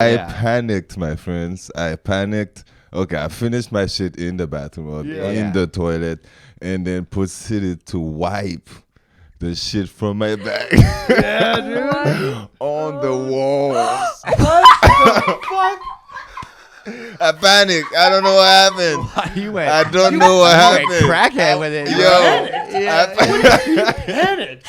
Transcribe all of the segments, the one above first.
I panicked, my friends. I panicked. Okay, I finished my shit in the bathroom or in the toilet, and then proceeded to wipe the shit from my bag. Yeah, dude. On the walls. What the fuck? I panicked. I don't know what happened. You went. I don't know what happened. You went crackhead with it. Yo, You panicked.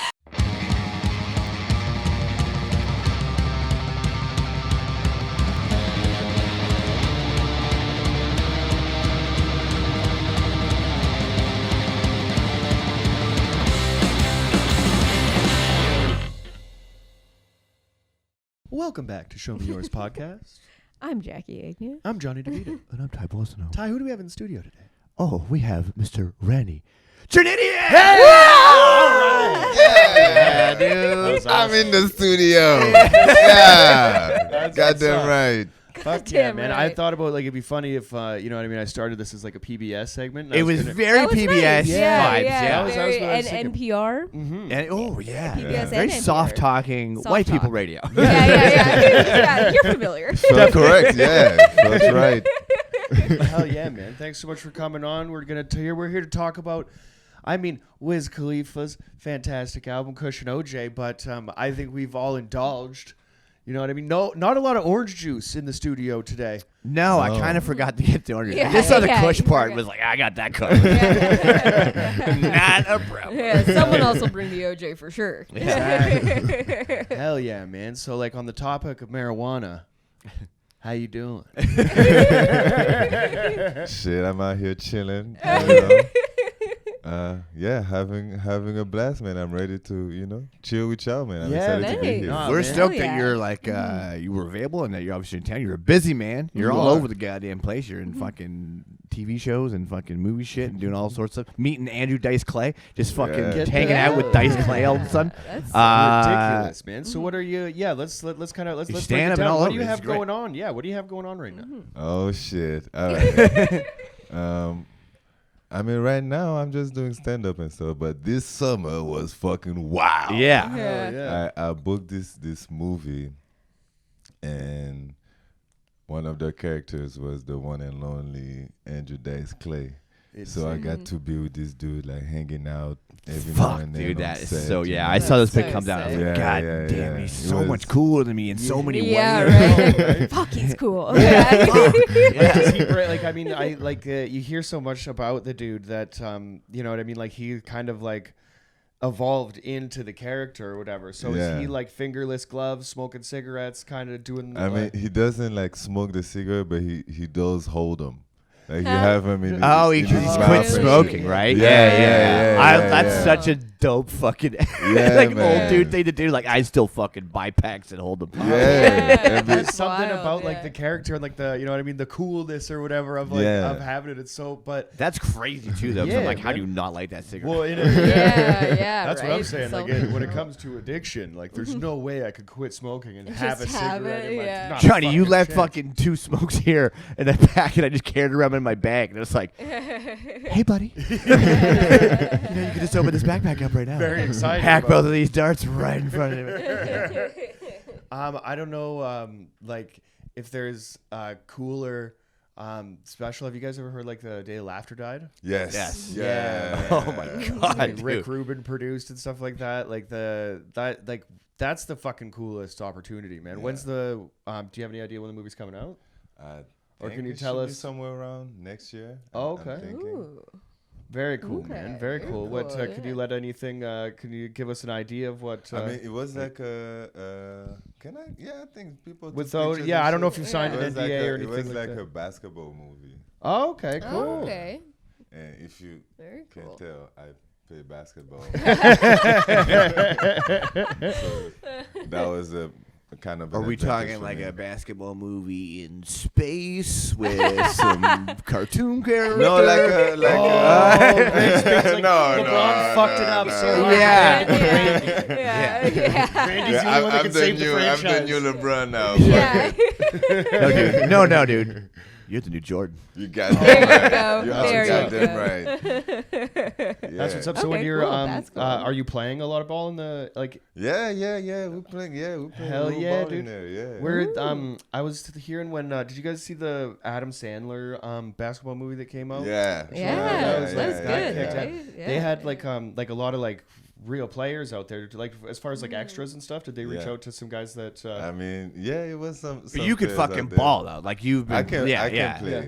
Welcome back to Show Me Yours podcast. I'm Jackie Agnew. I'm Jonny DeVito. And I'm Ty Bolsonaro. Ty, who do we have in the studio today? Oh, we have Mr. Randy Jernidier. Hey! Yeah, dude. I'm in the studio. Yeah. Goddamn right. Fuck yeah, Damn man. right. I thought about it'd be funny if you know what I mean. I started this as like a PBS segment. and I It was gonna- very That was PBS nice. vibes. Yeah, That was very, what I was and thinking. NPR. Mhm. And, oh, yeah. PBS Very and NPR. soft talking Soft white talk. people radio. Yeah, you're familiar. So correct. Yeah, that's right. Hell yeah, man. Thanks so much for coming on. We're here to talk about, I mean, Wiz Khalifa's fantastic album, Kush and OJ, but I think we've all indulged. You know what I mean? No, not a lot of orange juice in the studio today. No, I kind of forgot to get the order. Yeah, I just saw the yeah, Kush you part forgot. was like, I got that covered. Not a problem. Yeah, someone else will bring the OJ for sure. Exactly. Hell yeah, man. So, like, on the topic of marijuana, how you doing? Shit, I'm out here chilling. You know. Yeah, having a blast, man. I'm ready to, chill with y'all, man. I'm Yeah, excited to be nice. here. Nah, We're man. stoked Hell that yeah. you're like you were available and that you're obviously in town. You're a busy man. You're You all are. over the goddamn place. You're in fucking TV shows and fucking movie shit and doing all sorts of meeting Andrew Dice Clay, just fucking Yeah. hanging out with Dice Clay all of a sudden. That's Ridiculous, man. So what are you? Yeah, let's kind of let's break stand it up and down. all What over do you it. have It's great. going on? Yeah, what do you have going on right now? Oh shit! All right. I mean, right now I'm just doing stand up and stuff, but this summer was fucking wild. Yeah. Yeah. I booked this movie, and one of the characters was the one and lonely Andrew Dice Clay. So I got to be with this dude, like hanging out every now Fuck, and then. dude, on that is set, so. you Yeah, know? I saw this That's pic so come down. I was sick. like, Yeah, God yeah, damn, yeah. he's It so was- much cooler than me in so many Yeah, ways. right. Fuck, he's cool. Yeah, does he like I mean, I like you hear so much about the dude that you know what I mean. Like he kind of like evolved into the character or whatever. So Yeah. is he like fingerless gloves, smoking cigarettes, kind of doing? I mean, he doesn't like smoke the cigarette, but he does hold them. Like you Huh? have him in. Oh, in he's his quit mouth and smoking, shit. right? Yeah. That's yeah. such a dope fucking Yeah, like man. old dude thing to do. Like I still fucking buy packs and hold them. Yeah. Yeah. Every- There's something Wild, about like yeah. the character and like the you know what I mean, the coolness or whatever of like Yeah. of having it. It's so, but That's crazy too, though. 'Cause Yeah, I'm like, how man. do you not like that cigarette? well, Yeah, That's right. what I'm saying. So- Like when it comes to addiction, like there's no way I could quit smoking and have a Just have cigarette. it, in my, yeah. not a Johnny, you fucking left chance. fucking 2 smokes here in that pack, and I just carried it around in my bag, and it's like, hey, buddy, you can just open this backpack up right now. Very excited. Hack about both of these darts right in front of me. I don't know, like if there's cooler special. Have you guys ever heard like the Day Laughter Died? Yes. Yes. Yeah. Oh my god, Like dude. Rick Rubin produced and stuff like that. Like that's the fucking coolest opportunity, man. Yeah. When's the? Do you have any idea when the movie's coming out? Or Think can you it tell should be us? somewhere around next year? Oh, I'm okay. thinking. Ooh. Very cool, Okay, man. Very very cool. What cool, could yeah. you let anything? Can you give us an idea of what? I mean, it was like a. Can I? Yeah, I think people. took Without- pictures yeah, and I don't know shit. if you signed an It was NDA like a- or anything It was like like that. a basketball movie, Oh, okay, cool. Oh, okay. and if you Very can cool. tell, I play basketball. So that was a kind of. Are an we advantage talking for like me. a basketball movie in space with some cartoon characters? No, like a Like no, LeBron fucked it up so hard. Yeah. Yeah. Randy's Yeah, the only one that I'm can the save the new, I'm the franchise. new LeBron now. Yeah. No, dude. No, dude. You're the new Jordan. You got There that you right. go. You There also you got go. them right. Yeah. That's what's up. So when Okay, you're cool. That's cool. are you playing a lot of ball in the like? Yeah. We're playing. Yeah, we're playing. Hell a little yeah, ball in dude. there, yeah. Where I was hearing when did you guys see the Adam Sandler basketball movie that came out? Yeah. Yeah, was that's like- good. yeah. Right? They Yeah. had like a lot of like real players out there. Like as far as like Mm. extras and stuff, did they reach Yeah. out to some guys that? I mean, yeah, it was some. But you could players out fucking there. ball though. Like you've been. I can play. Yeah.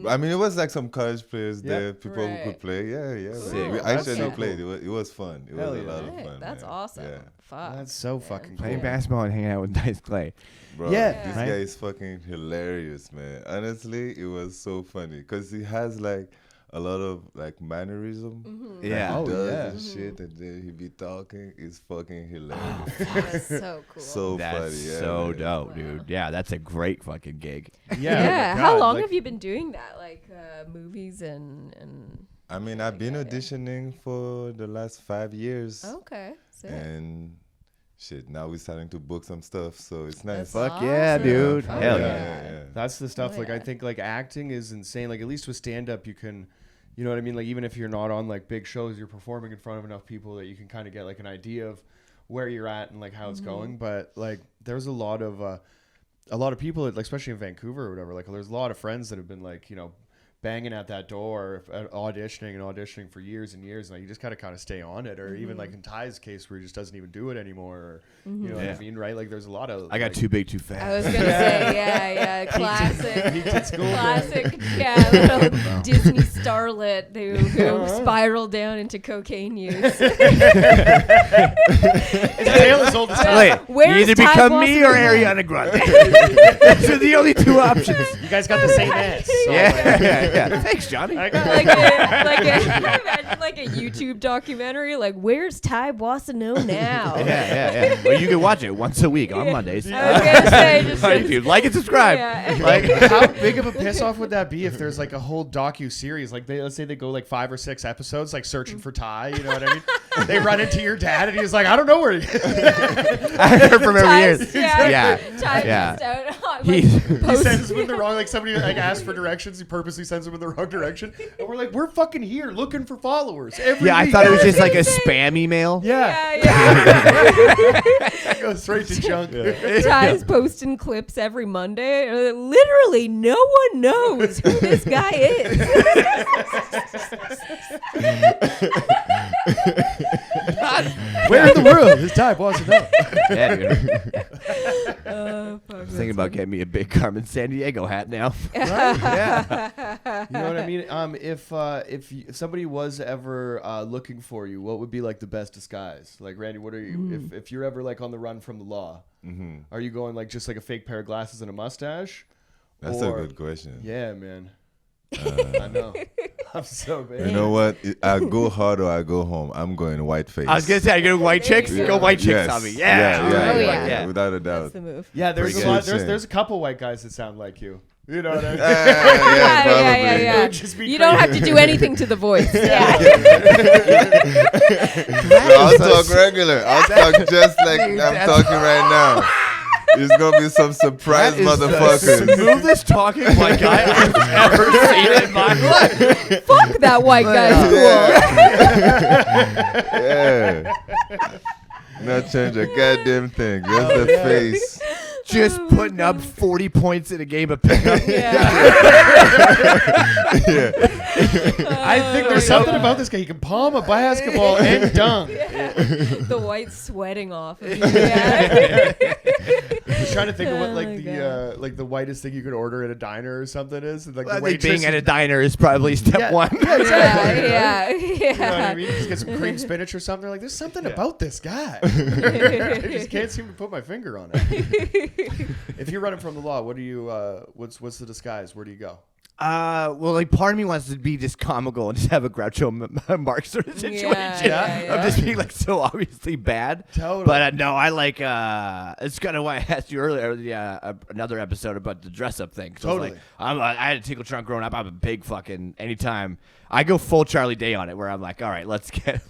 I mean, it was like some college players Yeah. there, people Right. who could play. Yeah. Sick. We That's actually so played. cool. It was fun. It Hell was a yeah. lot of Right, fun. that's man. awesome. Yeah. Oh, Fuck. that's so fucking cool. Playing basketball and hanging out with Nice Clay. Bro, Yeah. this Right. guy is fucking hilarious, man. Honestly, it was so funny because he has like a lot of like mannerism. Mm-hmm. Yeah. He Oh, does yeah. and shit, and then he be talking. It's fucking hilarious. That's so cool. So That's funny. Yeah, so man. dope, dude. Yeah, that's a great fucking gig. Yeah. oh my How God, long like- have you been doing that? Like movies and I mean, I've been Yeah. auditioning for the last 5 years, okay. Sick. and shit. Now we're starting to book some stuff, so it's nice. That's Fuck yeah, awesome. dude. Fuck Hell yeah. That's the stuff. Oh, like I yeah. think like acting is insane. Like at least with stand up, you can, you know what I mean. Like even if you're not on like big shows, you're performing in front of enough people that you can kind of get like an idea of where you're at and like how it's going. But like there's a lot of people, that, like especially in Vancouver or whatever. Like there's a lot of friends that have been like banging at that door, auditioning for years and years, and like, you just gotta kind of stay on it. Or even like in Ty's case, where he just doesn't even do it anymore. Or, you know what Yeah. I mean, right? Like there's a lot of. I got like, too big, too I fast. was gonna say, yeah, classic, Peaked at school. classic, yeah, little Disney starlet who spiraled down into cocaine use. It's tale as old as time. Wait, you Where's either Ty become me or Boston? Ariana Grande. Those are the only two options. You guys got the same ass. So Yeah. Thanks, Johnny. I got like a YouTube documentary, like where's Ty Boissonneau now? Yeah. Well, you can watch it once a week on Mondays. I was gonna say, just On YouTube. Like and subscribe. Yeah. Like, How big of a piss off would that be if there's like a whole docu-series? Like let's say they go like 5 or 6 episodes, like searching for Ty. You know what I mean? They run into your dad, and he's like, I don't know where he is. I heard from every Ty's- year. yeah, Yeah. Ty Yeah. missed out on, He's- like, He post- sends them in the wrong, like somebody like asks for directions. He purposely sends them in the wrong direction. And we're like, we're fucking here looking for followers every Yeah, I week. thought it was just like a spam email. Yeah. yeah. Go straight to junk. Ty's posting clips every Monday. Literally, no one knows who this guy is. Where in the world is Ty Boissonneau? Yeah, dude. Fuck, Thinking about getting me a big Carmen San Diego hat now. Yeah. You know what I mean? If somebody was ever looking for you, what would be like the best disguise? Like Randy, what are you? If you're ever like on the run from the law, are you going like just like a fake pair of glasses and a mustache? That's Or- a good question. Yeah, man. I know. I'm so bad. You know what? I go hard or I go home. I'm going white face. I was gonna say, are you going white chicks? Yeah. Go white chicks Yes. on me. Yeah, Oh, yeah. without a That's doubt. the move. Yeah, there's Pretty a lot. good. There's a couple white guys that sound like you. You know what I mean? Yeah, probably. yeah. Would just be You don't have to do anything to the voice. Yeah. I'll talk regular. I'll talk just like I'm talking right now. There's gonna be some surprise That is the motherfuckers. smoothest talking white guy I've ever seen in my life. Fuck that white guy's cool. Yeah. Not change a goddamn thing. Just the face. Just putting up 40 points in a game of pickup. I think there's something about this guy. He can palm a basketball and dunk. The white sweating off of you. Yeah. I was trying to think of what Oh like my the whitest thing you could order at a diner or something is. Like I the think waitress. being at a diner is probably step Yeah. one. yeah. You know what I mean? Just get some cream spinach or something. Like, there's something about this guy. I just can't seem to put my finger on it. If you're running from the law, what do you? What's the disguise? Where do you go? Well, like part of me wants to be just comical and just have a Groucho Marx sort of situation. Yeah. Of just being like so obviously bad. Totally. But no, I like. It's kind of why I asked you earlier. Another episode about the dress up thing. So Totally. Like, I had a tickle trunk growing up. I'm a big fucking anytime. I go full Charlie Day on it, where I'm like, all right, let's get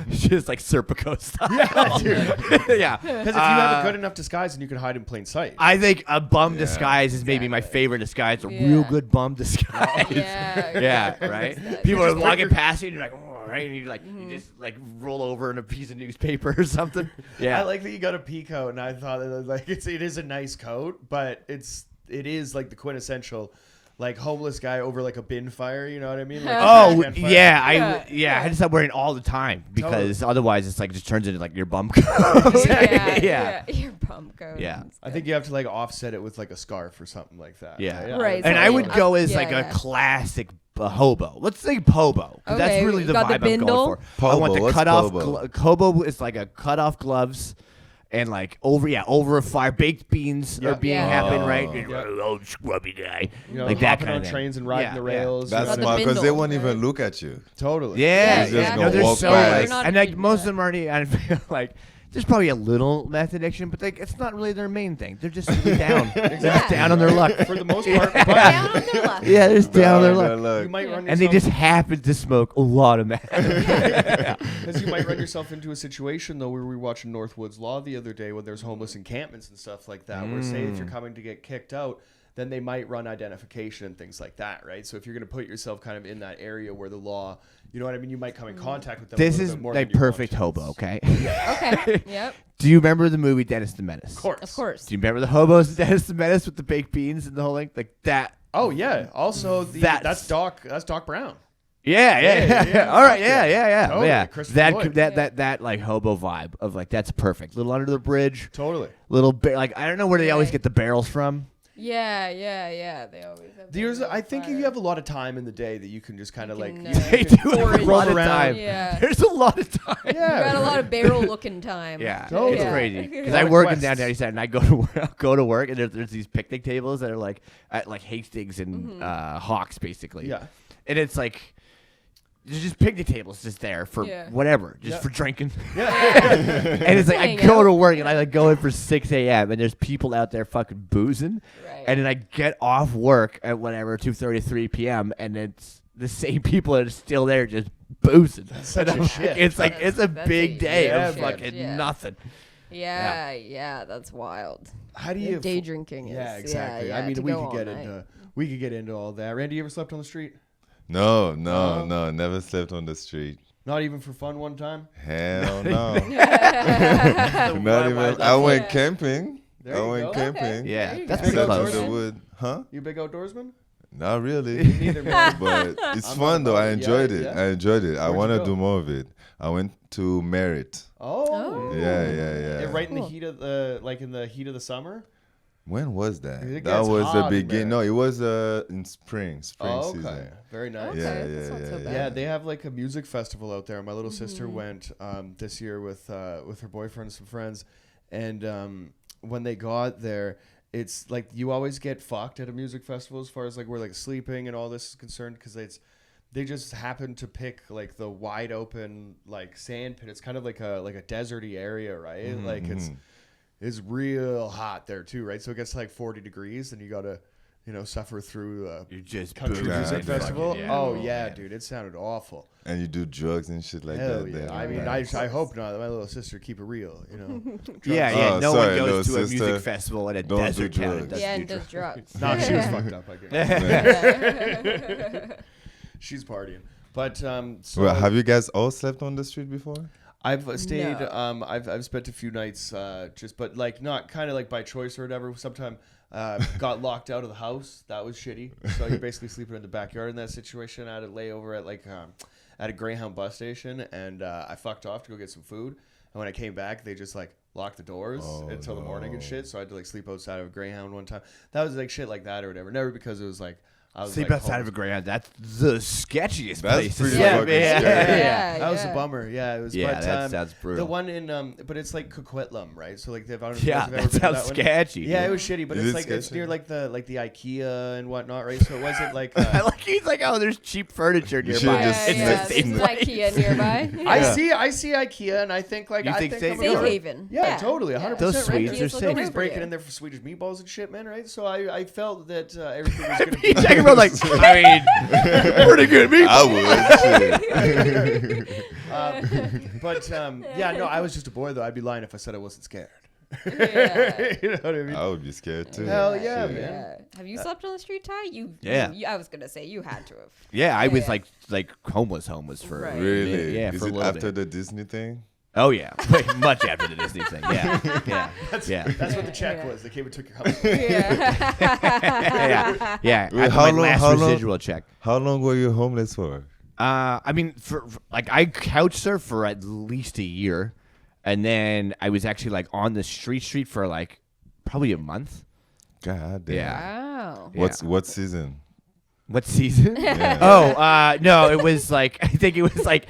just like Serpico style. Yeah, dude. Yeah. Because if you have a good enough disguise, then you can hide in plain sight. I think a bum disguise is maybe my favorite disguise. A real good bum disguise. Yeah. Right? People are walking past you and you're like, oh, right? And you just like roll over in a piece of newspaper or something. Yeah. I like that you got a pea coat, and I thought that like it is a nice coat, but it is like the quintessential like homeless guy over like a bin fire, you know what I mean? Like I just stop wearing it all the time because otherwise it's like just turns into like your bum coat. Yeah. Your bum coat. Yeah. I think you have to like offset it with like a scarf or something like that. Yeah. Right. And I would go as like yeah. a classic hobo. Let's say pobo. Okay, That's really the got the vibe I'm bindle? going for. Pobo, I want the what's cut off. pobo? Hobo is like a cut off gloves. And like over a fire, baked beans are being happening, right? Old scrubby guy, You know, like that hopping kind on of trains and riding the rails. That's Got the smart because they bindle, won't even right? look at you. Totally. Yeah, He's just no, gonna they're walk so past. like, and like most of them already, I feel like there's probably a little meth addiction, but like it's not really their main thing. They're just really down. They're just down on their luck For the most part, Down but on their luck. Yeah, they're just down on their Down luck. you might run yourself, And they just happen to smoke a lot of meth. because you might run yourself into a situation though where we were watching Northwoods Law the other day when there's homeless encampments and stuff like that. Where say if you're coming to get kicked out, then they might run identification and things like that, right? So if you're going to put yourself kind of in that area where the law, you know what I mean, you might come in contact with them. This a little is bit more like than you want perfect to. hobo, okay? Okay. Yep. Do you remember the movie Dennis the Menace? Of course. Of course. Do you remember the hobos in Dennis the Menace with the baked beans and the whole thing? Like that. Oh yeah. Also, that's Doc Brown. Yeah. All right, yeah. Totally, Yeah. Christopher Lloyd. That like hobo vibe of like that's perfect. Little under the bridge. Totally. Little bit like I don't know where they always Right. get the barrels from. Yeah. They always have. I think if you have a lot of time in the day that you can just kind of You like can, They do have a forage. lot of Roll around. time. Yeah. There's a lot of time. You got a lot of barrel-looking time. Yeah, Totally. it's Yeah. crazy because Lot I of work in quests. downtown East Side and I go to work and there's these picnic tables that are like at like Hastings and Hawks basically. Yeah. And it's like there's just picnic tables just there for whatever, just for drinking. And it's like I Hang go out. to work and I like go in for 6 a.m. and there's people out there fucking boozing. Right. And then I get off work at whatever 2:33 p.m. and it's the same people that are still there just boozing. such a shift. It's like it's a That's big a day huge of shift, fucking yeah. nothing. Yeah, that's wild. How do The you day drinking is. Yeah, exactly. Yeah, I mean, to we go could all get night. into all that. Randy, you ever slept on the street? No, never slept on the street. Not even for fun one time? Hell no. Not even. I went camping. There I you went go. camping. Yeah, you that's go. pretty Big close. outdoorsman? To the wood. Huh? You a big outdoorsman? Not really. Neither, man. But it's I'm fun not though. I about it. enjoyed it. Yeah. I enjoyed it. I Where'd want you to go? do more of it. I went to Merritt. Oh. Yeah. Right in the Cool. heat of the summer? When was that? It That gets was the hot in beginning. there. No, it was in spring Oh, okay. season. Very nice. Okay, Yeah, that's not so yeah. bad. Yeah, they have like a music festival out there. My little sister went this year with her boyfriend and some friends, and when they got there, it's like you always get fucked at a music festival as far as like where like sleeping and all this is concerned because they just happen to pick like the wide open like sand pit. It's kind of like a deserty area, right? Like it's real hot there too, right? So it gets to like 40 degrees, and you gotta suffer through You're just country boozing music and festival. fucking- Oh yeah, dude, it sounded awful. And you do drugs and shit like Hell that. yeah! there. I mean, Nice. I hope not. My little sister keep it real, Yeah. Oh, No sorry, one goes little to a sister. music festival in a Don't do desert town. drugs. doesn't Yeah, do and does drugs. Nah, she was fucked up. I guess she's partying. But so Well, have you guys all slept on the street before? I've stayed. No. I've spent a few nights but like not kind of like by choice or whatever. Sometime got locked out of the house. That was shitty. So you're basically sleeping in the backyard in that situation. I had a layover at like at a Greyhound bus station, and I fucked off to go get some food. And when I came back, they just like locked the doors until the morning and shit. So I had to like sleep outside of a Greyhound one time. That was like shit like that or whatever. Never because it was like I was Sleep like, outside of a Greyhound. That's the sketchiest That's place. pretty Yeah, fucking yeah, scary. yeah. that was a bummer. Yeah, it was. Yeah, but, that sounds brutal. The one in, but it's like Coquitlam, right? So like, I don't know if Yeah, you guys have ever that been to sounds that one. sketchy. Yeah, it dude. was shitty, but Is it's it like it's sketchy? near like the IKEA and whatnot, right? So it wasn't like. I like he's like, oh, there's cheap furniture You nearby. should've just It's seen the it. same There's place. IKEA nearby. I see IKEA, and I think like You I think think safe I'm a Safe good- haven. Yeah, totally, 100%. Those right? Swedes IKEA's are looking safe. Nobody's over breaking you. in there for Swedish meatballs and shit, man, right? So I felt that everything was gonna be. He's talking about like, I mean, pretty good meat. I would. Shit. Yeah, no, I was just a boy though. I'd be lying if I said I wasn't scared. Yeah. You know what I mean? I would be scared too. Hell yeah, Shit. man. Yeah. Have you slept on the street, Ty? Yeah. I was gonna say you had to have. Yeah, I was Yeah. like homeless for Right. Really? Yeah, Is for a it little after bit. the Disney thing? Oh yeah, much after the Disney thing. Yeah, yeah. That's what the check Yeah. was. They came and took your house. Yeah. Yeah. Wait, After how my long- last how long- residual check. How long were you homeless for? I mean, for like I couch surfed for at least a year, and then I was actually like on the street for like probably a month. God damn. Yeah. Wow. What season? What season? Yeah. Oh, no, it was like I think it was like.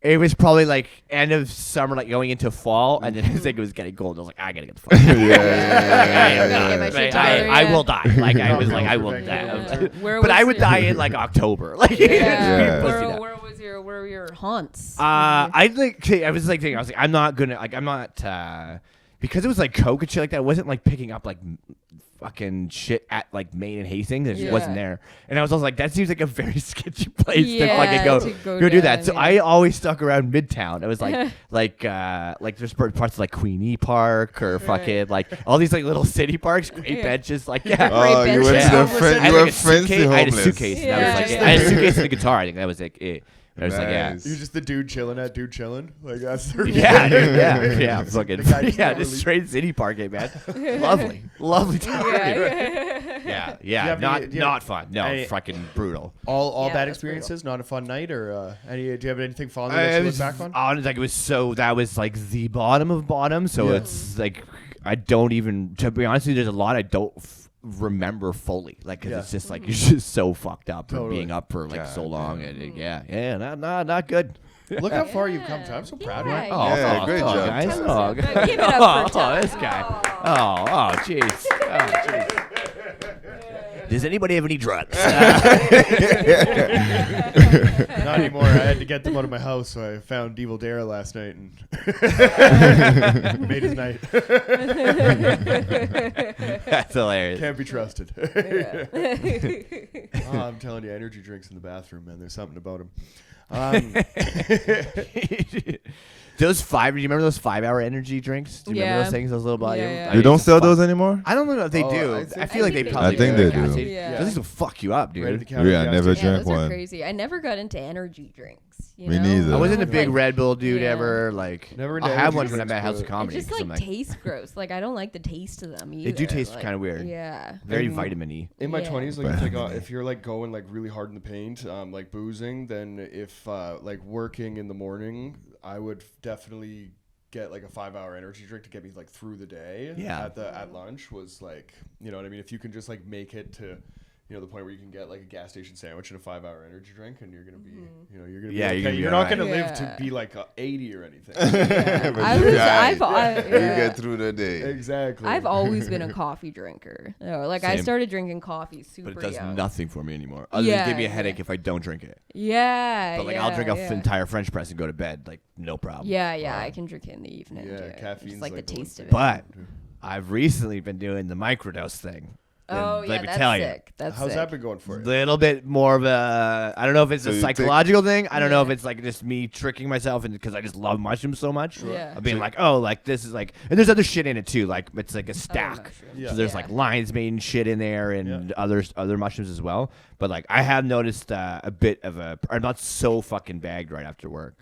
It was probably like end of summer, like going into fall, and then I think it was getting cold. I was like, I gotta get the fuck out. Get my shit together, I yeah. will die. Like I was like, I will Yeah. die. Where But was I would your- die in like October. Like, Yeah. pussy that. Where were your haunts? I was like thinking, I'm not because it was like coke and shit like that. I wasn't like picking up like fucking shit at like Maine and Hastings. It just Yeah. wasn't there. And I was also like, that seems like a very sketchy place to Yeah, fucking go to go do that. down, So yeah. I always stuck around Midtown. It was like like there's parts of like Queenie Park or fucking like all these like little city parks, great Yeah. benches. Like yeah. Oh, you went benches. to Yeah. the friend. I You had, were like, a fancy suitcase. I had a homeless. suitcase. And I Yeah. was like, I had a suitcase and a guitar. I think that was like it. I was like, yeah. Nice. You're just the dude chilling at dude chilling. Like that's the Yeah, dude, yeah, fucking, The guy just yeah, never just leaves. straight city parking, man. lovely time. Yeah. Yeah, have any- do you not have fun. No, any- fucking brutal. all Yeah, bad that's brutal. experiences. Not a fun night, or any? Do you have anything fond that you look back on? honest, like it was so that was like the bottom of bottom. So Yeah. it's like I don't even, to be honest with you, there's a lot I don't remember fully, like because Yeah. it's just like you're just so fucked up from Totally. being up for like God so long, damn. and not good. Look how far you've come. I'm so proud of you. Yeah, Oh, Yeah, great job, guys. Tom. Oh, Give it up for Tom. this guy. Oh, jeez. Oh, jeez. Does anybody have any drugs? Not anymore. I had to get them out of my house, so I found Evil Dara last night and made his night. That's hilarious. Can't be trusted. Oh, I'm telling you, energy drinks in the bathroom, man. There's something about them. Those do you remember those 5-hour energy drinks? Do you remember Yeah. those things? Those little body. Yeah, yeah. You don't sell those anymore? I don't know if they Oh, do. I I, think- feel like they I probably think do. they at gas do. stations. Yeah. Those things will fuck you up, dude. Right at the counter. Yeah, I gas never station. Yeah, drank those are one. crazy. I never got into energy drinks. You Me know? neither. I wasn't a Like, big Red Bull dude yeah. ever. Like, Never into I had energy one when I'm drinks, at House of but- Comedy. It just 'cause I'm like tastes gross. Like I don't like the taste of them either. do taste Like, kinda weird. Yeah. very And- vitamin-y. In my Yeah. 20s, like if you're like going like really hard in the paint, like boozing, then if like working in the morning, I would definitely get like a 5-hour energy drink to get me like through the day. Yeah. At lunch was like, you know what I mean? If you can just like make it to, you know, the point where you can get like a gas station sandwich and a 5-hour energy drink, and you're gonna be, you know, you're gonna be Yeah, okay. you're gonna be You're not alright. gonna live Yeah. to be like 80 or anything. But I you was- got I've- it. I- You yeah. get through the day. Exactly. I've always been a coffee drinker. Like I Same. started drinking coffee super But it does young. nothing for me anymore. Other than give me a Yeah, headache yeah. if I don't drink it. Yeah. But like yeah, I'll drink an yeah. entire French press and go to bed, like no problem. Yeah, I can drink it in the evening. Yeah, too. caffeine's Just like the like the one taste of thing. it. But I've recently been doing the microdose thing. Oh And yeah, let me that's tell you, sick. That's How's sick. that been going for you? little bit more of a, I don't know if it's So a you take- psychological thing. I don't know if Yeah. it's like just me tricking myself and because I just love mushrooms so much. Yeah. Of being like, oh, like this is like, and there's other shit in it too. Like it's like a stack. mushrooms. Yeah. So there's Yeah. like lion's mane shit in there and other mushrooms as well. But like I have noticed a bit of a, I'm not so fucking bagged right after work.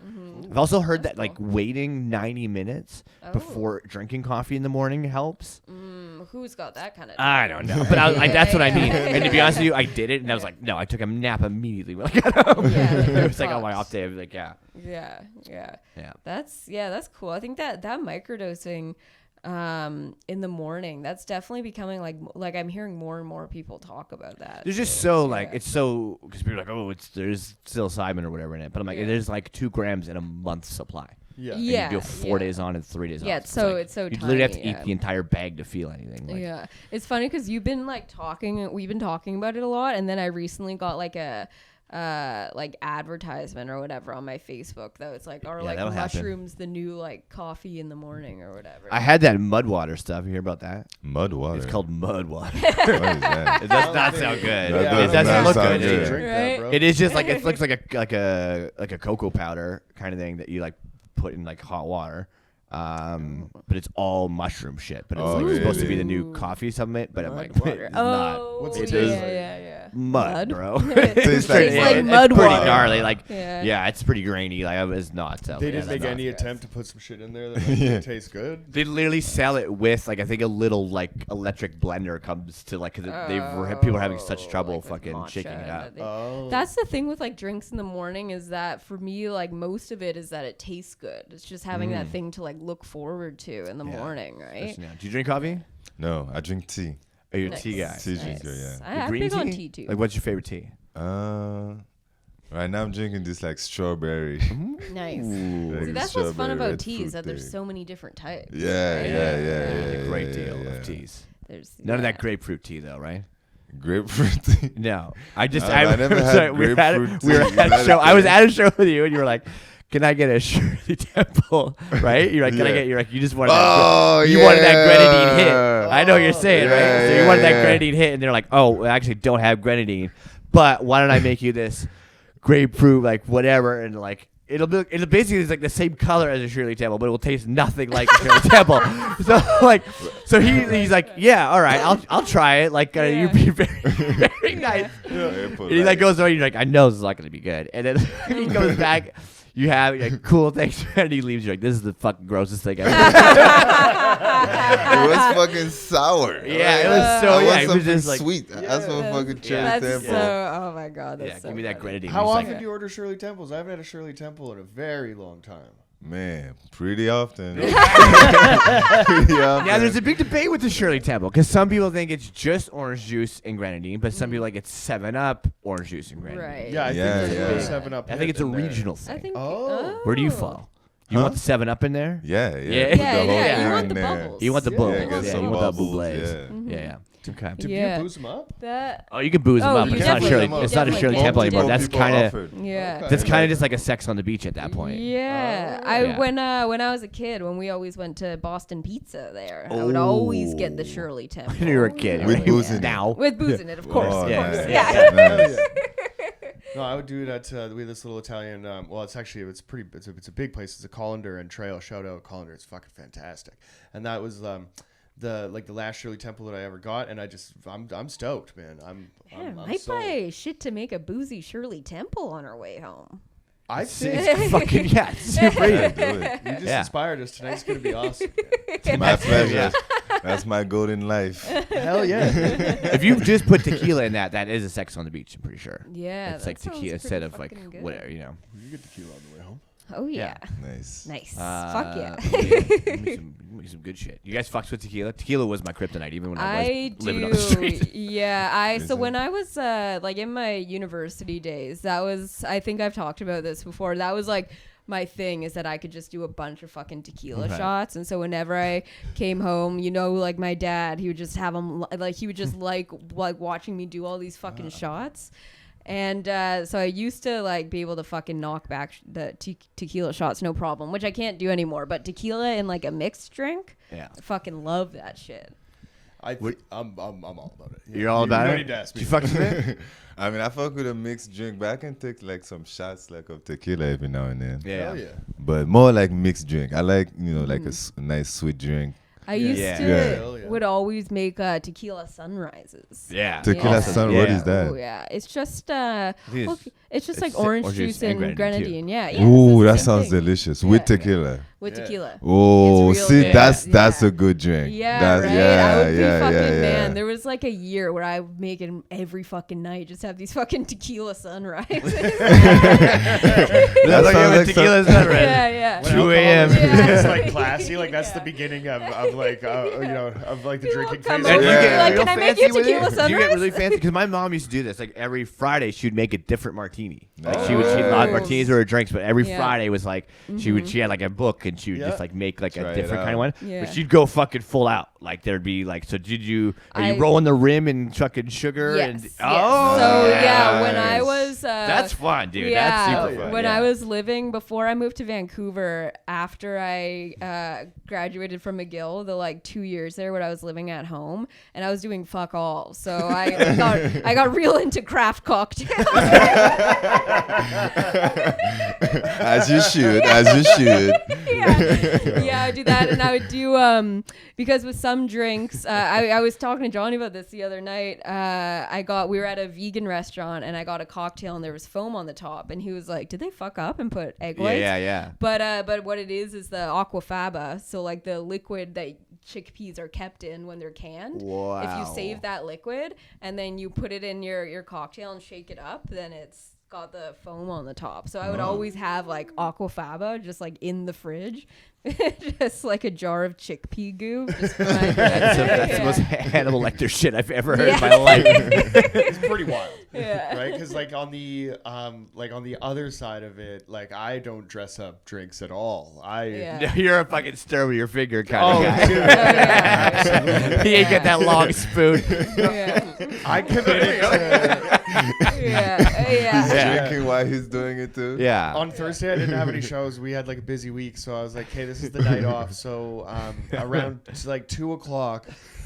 I've also heard That's that like cool. waiting 90 minutes Oh. before drinking coffee in the morning helps. Who's got that kind of? I don't know, but I was, like, that's what I mean. Yeah. And to be honest with you, I did it, and I was like, no, I took a nap immediately when I got home. Yeah, it was like on my fucked. off day. I was like, yeah. Yeah. Yeah. That's cool. I think that microdosing, in the morning. That's definitely becoming like I'm hearing more and more people talk about that. There's just so like it's so because people are like, oh, there's psilocybin or whatever in it, but I'm like, there's like 2 grams in a month's supply. Yeah. And you do 4 days on and 3 days off. Yeah, it's so you tiny. literally have to eat the entire bag to feel anything. Like, Yeah, it's funny because we've been talking about it a lot, and then I recently got like a like advertisement or whatever on my Facebook that was like, are like mushrooms the new like coffee in the morning or whatever. I had that mud water stuff. You hear about that? Mud water. It's called mud water. What is that? It does not sound good. That It doesn't look sound good. good. Drink that, bro. It is just like it looks like a cocoa powder kind of thing that you like put in like hot water. But it's all mushroom shit. But it's like supposed to be the new coffee supplement. But I'm like, it's not. What's It it is taste like? yeah. Mud, bro. Tastes like Tastes like mud. mud It's pretty water. gnarly. Like, Yeah. it's pretty grainy. Like, it's not. So, They didn't that's make not- any attempt to put some shit in there that makes it taste good. They literally sell it with like I think a little like electric blender comes to like because people are having such trouble like with fucking matcha shaking it and up. that Oh. That's the thing with like drinks in the morning is that for me, like most of it is that it tastes good. It's just having that thing to like look forward to in the morning, right? Especially now. Do you drink coffee? No, I drink tea. Are you a Nice. tea guy? Tea drinker, yeah. I'm big on tea too. Like, what's your favorite tea? Right now I'm drinking this like strawberry. Nice. Like See, this that's what's fun strawberry about red tea is fruit that there's thing. so many different types. Yeah, right? yeah. A great deal yeah. of teas. There's None of that grapefruit tea though, right? Grapefruit tea. No, I never had sorry, grapefruit we were tea. at a show. I was at a show with you, and you were like, "Can I get a Shirley Temple?" Right? You're like, "Can I Yeah. get?" You're like, "You just wanted Oh, that. You wanted that grenadine hit." yeah. I know what you're saying, right? Yeah, So you yeah, wanted that yeah. grenadine hit, and they're like, "Oh, we actually don't have grenadine, but why don't I make you this grapefruit, like whatever, and like." It'll basically is like the same color as a Shirley Temple, but it will taste nothing like a Shirley Temple. So he's like, yeah, all right, I'll try it. Like you're being very, very nice. And he like goes over, and you're like, I know this is not gonna be good. And then he goes back. You have you're like, cool, thanks, and he leaves. You're like, this is the fucking grossest thing ever. It was fucking sour. Yeah, it was so. I Yeah, want it was something just like, sweet. That's what fucking cherry That's temple. so. Oh my god. That's yeah, so give me that funny. grenadine. How He's often like, do you order Shirley Temples? I haven't had a Shirley Temple in a very long time. Man, pretty often. Pretty often. Yeah, there's a big debate with the Shirley Temple because some people think it's just orange juice and grenadine, but some people like it's 7-Up, orange juice and grenadine. Right. Yeah, I Yeah, think there's yeah. a 7-Up. I think it's a in there. regional thing. I think. Oh. Where do you fall? You Huh? want the 7-Up in there? Yeah. Yeah. Put Yeah, the whole yeah, thing you want in the there. bubbles. You want the Yeah, bubbles. get Yeah, some you want that bubbles, blaze. yeah. Yeah. Okay. Do Yeah. you booze them up? That. Oh, you can booze them Oh, up. you But it's not definitely Shirley. can. It's not a Definitely Shirley can. Temple anymore. Multiple That's people kind of. offered. Yeah. That's kind of just like a Sex on the Beach at that point. Yeah, Yeah. when I was a kid, when we always went to Boston Pizza there, I would always get the Shirley Temple. When you were a kid. With right? booze in it. Now. With booze in it, of course. Oh, Of yeah, course. yeah, Yeah. Nice. No, I would do it at we have this little Italian. Well, it's actually it's a big place. It's a Colander and Trail. Shout out Colander. It's fucking fantastic. And that was the last Shirley Temple that I ever got, and I'm stoked, man. I'm Might sold. buy shit to make a boozy Shirley Temple on our way home. I It's think fucking yeah. It's super Yeah, easy. do it. you just Yeah. inspired us. Tonight's gonna be awesome. My pleasure. Yeah. That's my goal in life. Hell yeah. If you just put tequila in that is a Sex on the Beach. I'm pretty sure. Yeah, It's that like sounds tequila instead of pretty like fucking good. whatever, you know. You get tequila on the way home. Oh yeah, Nice. nice. Fuck yeah. Make some good shit. You guys fucks with tequila? Tequila was my kryptonite even when I I was do. living on the street. Yeah, so Is when I was like in my university days, that was I think I've talked about this before. That was like my thing is that I could just do a bunch of fucking tequila Okay. shots, and so whenever I came home, you know, like my dad, he would just have them like he would just like watching me do all these fucking shots. And so I used to like be able to fucking knock back the tequila shots, no problem, which I can't do anymore. But tequila in like a mixed drink, Yeah. I fucking love that shit. I'm all about it. You're all about you it? need to ask me. You fucks with it? I mean, I fuck with a mixed drink, but I can take like some shots like of tequila every now and then. Yeah. Hell yeah. But more like mixed drink. I like, like a nice sweet drink. I used Yeah. to Yeah. would always make tequila sunrises. Yeah. Tequila Awesome. sun, what Yeah. is that? Oh yeah, it's just think well, it's- it's just it's like orange orange juice juice and and grenadine, too. grenadine. Yeah, yeah. Ooh, so that it's the same sounds thing. delicious. With Yeah. tequila. with tequila. Oh, It's real see, good. that's Yeah. a good drink. Yeah, That's, right. Yeah, I would be yeah, fucking yeah, man. yeah. There was like a year where I would make it every fucking night. Just have these fucking tequila sunrises. That like sounds like tequila sunrise. yeah. 2 a.m. Yeah. It's like classy. Like that's the beginning of like of like the People drinking come phase. over Do you get like, real can I make fancy you with it? tequila Do you get sunrise? really fancy? Because my mom used to do this. Like every Friday, she'd make a different martini. Like she Nice. not martinis or her drinks, but every Yeah. Friday was like she had like a book and she would Yeah. just like make like Try a it different kind out. of one. Yeah. But she'd go fucking full out. Like there'd be like, so did you? Are you I- rolling the rim and fucking sugar? Yes. And yes. oh, So nice. yeah, when I was that's fun, dude. yeah, That's super fun. when yeah. I was living before I moved to Vancouver, after I graduated from McGill, the like 2 years there when I was living at home, and I was doing fuck all. So I got real into craft cocktails. As you should, as you should. yeah, I do that, and I would do because with some drinks, I was talking to Jonny about this the other night. We were at a vegan restaurant, and I got a cocktail, and there was foam on the top, and he was like, "Did they fuck up and put egg whites?" yeah. But what it is the aquafaba, so like the liquid that chickpeas are kept in when they're canned. Wow. If you save that liquid and then you put it in your cocktail and shake it up, then it's got the foam on the top. So I would always have like aquafaba just like in the fridge, just like a jar of chickpea goo. Just for my That's the yeah. most Hannibal Lecter shit I've ever heard in Yeah. my life. It's pretty wild. Yeah. Right? Because like on the other side of it, like I don't dress up drinks at all. Yeah. You're a fucking stir with your finger kind Oh, of guy. dude. Oh, yeah. He ain't got that long spoon. Yeah. I committed to, Yeah. Drinking while he's doing it too. Yeah. on Thursday. I didn't have any shows. We had like a busy week, so I was like, "Hey, this is the night off." So around like 2:00,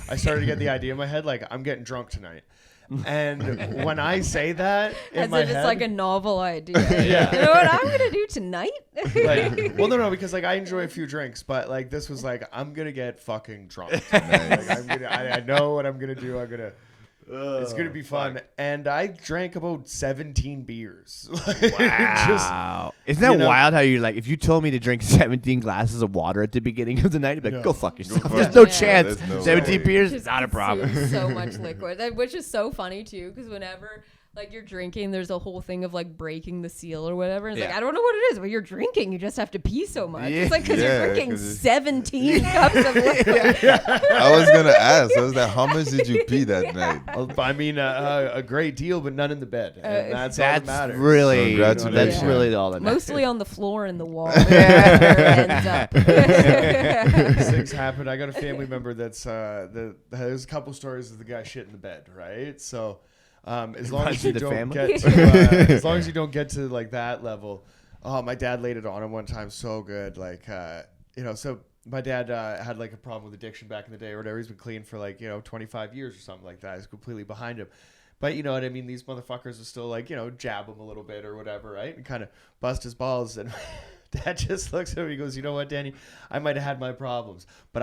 I started to get the idea in my head, like I'm getting drunk tonight. And when I say that in As my if it's head, like a novel idea. Yeah. You know what I'm gonna do tonight? like, well, no, because like I enjoy a few drinks, but like this was like I'm gonna get fucking drunk. Like, I know what I'm gonna do. It's gonna be fun. And I drank about 17 beers. Wow. Isn't that you know- wild how you're like, if you told me to drink 17 glasses of water at the beginning of the night, I'd be like, Yeah. go fuck yourself. fuck There's no yourself. chance. There's no 17 way. beers, Just not a problem. consume so much liquid, which is so funny too, because whenever like you're drinking, there's a whole thing of like breaking the seal or whatever. It's like, Yeah. I don't know what it is, but you're drinking, you just have to pee so much. Yeah. It's like because Yeah, you're drinking 'cause it's- 17 cups of liquid. I was gonna ask. I was like, how much did you pee that night? I mean, a great deal, but none in the bed. And that's all that That's matters. really, Congratulations. that's really all that matters. Mostly on the floor and the wall. Ends up. Things happen. I got a family member that's there's a couple stories of the guy shit in the bed, right? So as long runs as you in the don't family? get to, as long as you don't get to like that level. Oh, my dad laid it on him one time so good, like so my dad had like a problem with addiction back in the day or whatever. He's been clean for like 25 years or something like that. He's completely behind him. But you know what I mean? These motherfuckers are still like, jab him a little bit or whatever, right? And kind of bust his balls. And Dad just looks at him. He goes, "You know what, Danny? I might have had my problems, but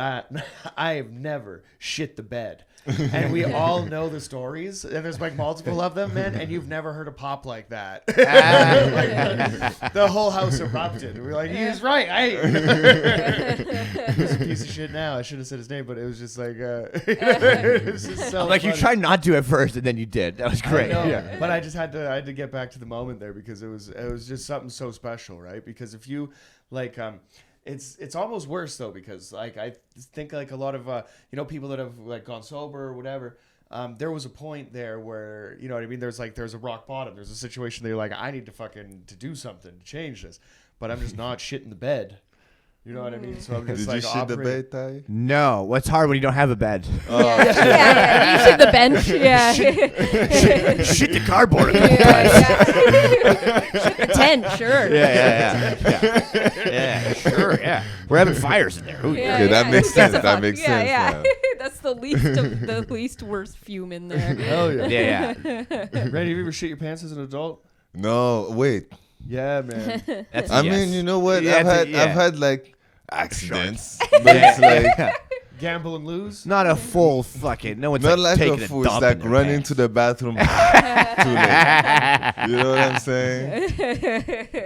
I have never shit the bed." And we all know the stories, and there's like multiple of them, man. And you've never heard a pop like that. Like, the whole house erupted. We were like, "He's right. He's a piece of shit now." I should have said his name, but it was just like, it was just so Like you funny. tried not to at first, and then you did. That was great. I know, Yeah. but I had to get back to the moment there because it was just something so special, right? Because if you like it's almost worse though, because like I think like a lot of people that have like gone sober or whatever, there was a point there where you know what I mean, there's a rock bottom, there's a situation that you're like, I need to do something to change this, but I'm just not shit in the bed. You know what I mean? So I'm just Did like you shit the operating- bed, Ty? No, what's hard when you don't have a bed? Yeah. You should the bench. Yeah. Shit the cardboard. Shit the tent. Sure. Yeah, sure, yeah. We're having fires in there. Ooh, Yeah, Okay, that makes Who gives sense. a That fuck? makes Yeah, sense yeah. now. That's the least worst fume in there. Hell yeah. Yeah. Randy, have you ever shit your pants as an adult? No, wait. Yeah, man. That's a I yes. mean, you know what? Yeah, I've yeah. had like accidents, but it's like Gamble and lose. Not a full fucking. No one's Not like like taking a a fool. dump It's like in their running pants. to the bathroom too late. You know what I'm saying?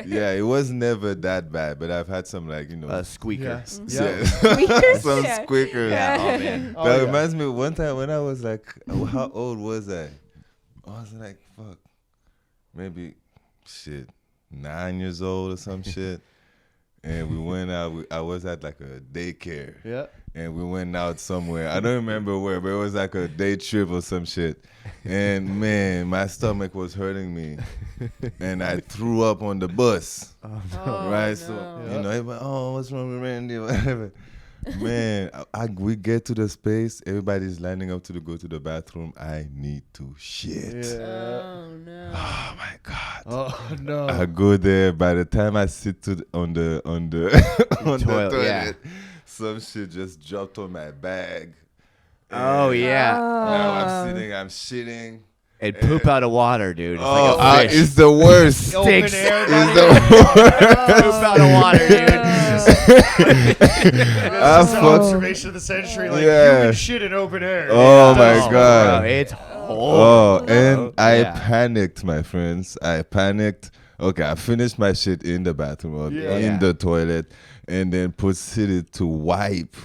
Yeah, it was never that bad, but I've had some like Squeaker. Squeakers? some Yeah. squeakers. Yeah. Oh man. Oh, That yeah. reminds me of one time when I was like, how old was I? I was like, fuck, maybe, 9 years old or some shit. And we went out. I was at like a daycare. Yeah. And we went out somewhere. I don't remember where, but it was like a day trip or some shit. And man, my stomach was hurting me. And I threw up on the bus. Oh, Right? no. So, everybody, oh, what's wrong with Randy? Whatever. Man, we get to the space. Everybody's lining up to go to the bathroom. I need to shit. Yeah. Oh no. Oh my God. Oh no. I go there. By the time I sit on the on the Toilet, yeah. some shit just dropped on my bag. Oh And yeah. Now I'm shitting. And poop out of water, dude. It's Oh, like a fish. it's the worst. Open Stinks. air. It's buddy. the Poop out of water, dude. That's an fuck- observation of the century. Like Yeah. human shit in open air. Oh my Oh, God. bro, it's Oh, horrible. and I Yeah. panicked, my friends. I panicked. Okay, I finished my shit in the bathroom or Yeah. in Yeah. the toilet, and then proceeded to wipe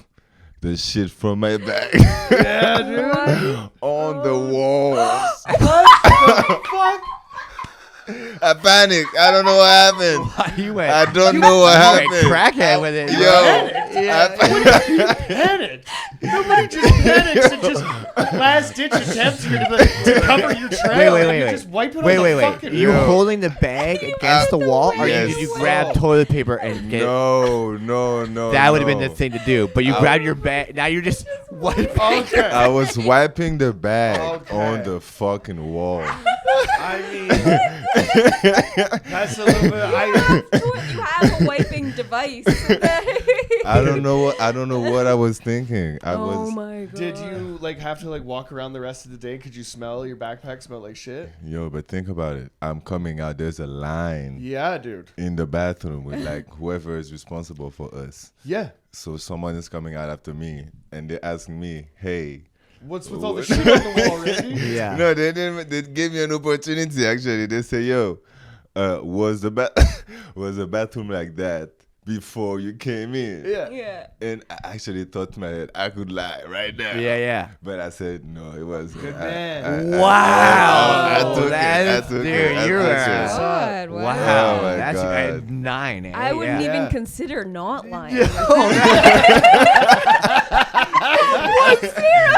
the shit from my bag Yeah, dude. on the walls. Fuck. I panicked. I don't know what happened. You went. I don't know what you went happened. crackhead with it. Yo, Panicked. Nobody just panics and just last ditch attempts to cover your trail. Wait, and wait, you wait. just wipe it Wait, on wait, the wait. fucking You were Yo. holding the bag against the wall, or Yes. did you grab toilet paper and get? no. That would have been the no. thing to do. But you grabbed your bag. Now you're just wiping. Okay. I was wiping the bag Okay. on the fucking wall. I mean, that's a little bit. You have a wiping device. I don't know what I was thinking. I Oh was my god. Did you have to walk around the rest of the day? Could you smell your backpack smell like shit? Yo, but think about it. I'm coming out. There's a line Yeah, dude. in the bathroom with whoever is responsible for us. Yeah. So someone is coming out after me, and they're asking me, "Hey." What's with all the shit on the wall, Randy? Yeah. No, they didn't. They gave me an opportunity. Actually, they say, "Yo, was the bathroom like that before you came in?" Yeah. Yeah. And I actually thought in my head I could lie right now. Yeah. But I said no, it wasn't. Good man. Wow. I took That it. I is- took dude, it. I you're took a- it. God, wow. Wow. Oh my That's God. at 9. Eh? I wouldn't Yeah. even Yeah. consider not lying.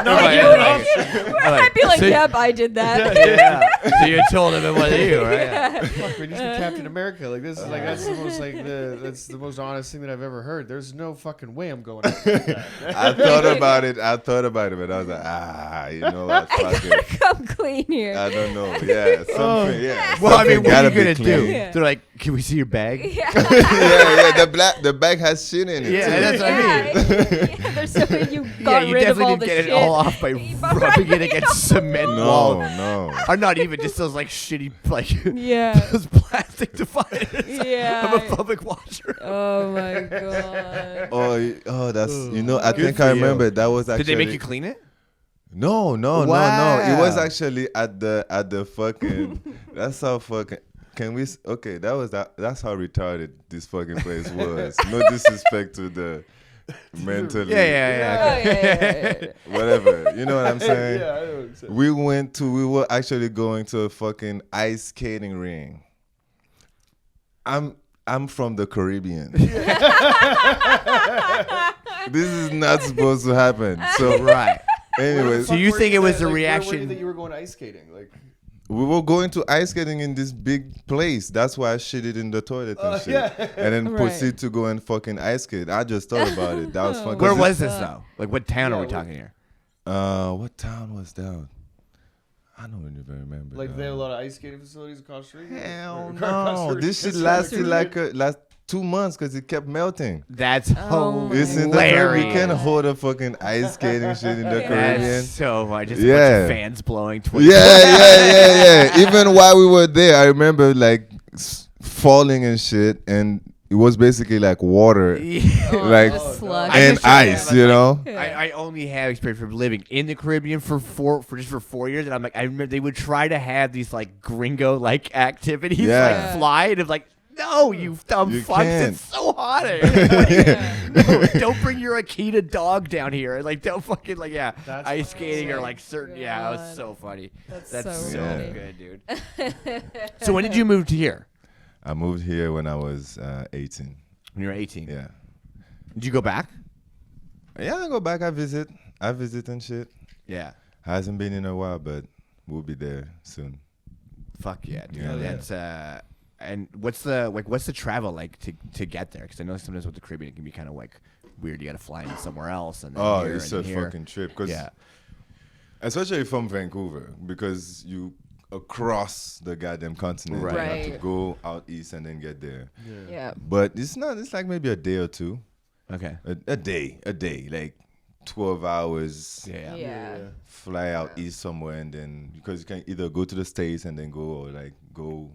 No, Right, you right. I'd be like, So- yep, I did that. Yeah. So you told him it was you, right? Fuck, man, you should be Captain America. This is that's the most that's the most honest thing that I've ever heard. There's no fucking way I'm going. After that. I thought about it, but I was like, you know what? Fuck it. Come clean here. I don't know. Yeah, something. Yeah. Well, I mean, something what are gotta you be gonna do? clean. Yeah. They're like, can we see your bag? Yeah. yeah. The bag has shit in it. Yeah, too. that's what I mean. Yeah, there's so many you Yeah, got you rid of definitely all didn't the get shit. it all off by rubbing it against cement No, wall. no. Or not even, just those shitty, Yeah. those plastic dividers Yeah. of a public washer. Oh my god. Oh, that's I Good think for I you. remember that was actually. Did they make you clean it? No. It Wow. was actually at the fucking. That's how fucking. Can we? Okay, that's how retarded this fucking place was. No disrespect to the mentally. Yeah. Whatever. You know what I'm saying? Yeah, I know what you're saying. We were actually going to a fucking ice skating ring. I'm from the Caribbean. This is not supposed to happen. So Right. anyways, So you Fuck, think where it was that- the where were reaction- you that you were going ice skating? we were going to ice skating in this big place. That's why I shit it in the toilet and shit. yeah. And then Right. proceed to go and fucking ice skate. I just thought about it. That was fun. 'Cause Where it- was this, though? What town are we talking here? What town was that? I don't even remember. They have a lot of ice skating facilities in Costa Rica. Hell Or Costa no. Rica. This shit Costa lasted Rica. last 2 months because it kept melting. That's Oh my It's in the hilarious. We can't hold a fucking ice skating shit in the Caribbean. That's so funny. Just a Yeah. bunch of fans blowing. Yeah. Even while we were there, I remember falling and shit, and it was basically like water, like just slush. and just- ice, yeah, you know. I only have experience from living in the Caribbean for 4 years, and I'm like, I remember they would try to have these like gringo like activities, Yeah. like fly, and I'm like, no, you dumb You fucks, can't. it's so hot. No, don't bring your Akita dog down here. Like, don't fucking like, yeah, That's ice fucking skating or sick. like certain. Yeah, it was God. so funny. That's That's so so funny. good, dude. So when did you move to here? I moved here when I was 18. When you were 18. Yeah. Did you go back? Yeah, I go back. I visit and shit. Yeah. Hasn't been in a while, but we'll be there soon. Fuck yeah, dude. Yeah, yeah. That's and what's the travel like to get there? Because I know sometimes with the Caribbean it can be kind of like weird. You got to fly in somewhere else and then Oh, here it's and a then here. fucking trip. Cause Yeah. especially from Vancouver, because you across the goddamn continent. Right. You have to Right. go out east and then get there. Yeah. But it's not. It's like maybe a day or two. Okay. A day, like 12 hours. Yeah. Yeah. Fly out east somewhere and then because you can either go to the States and then go or like go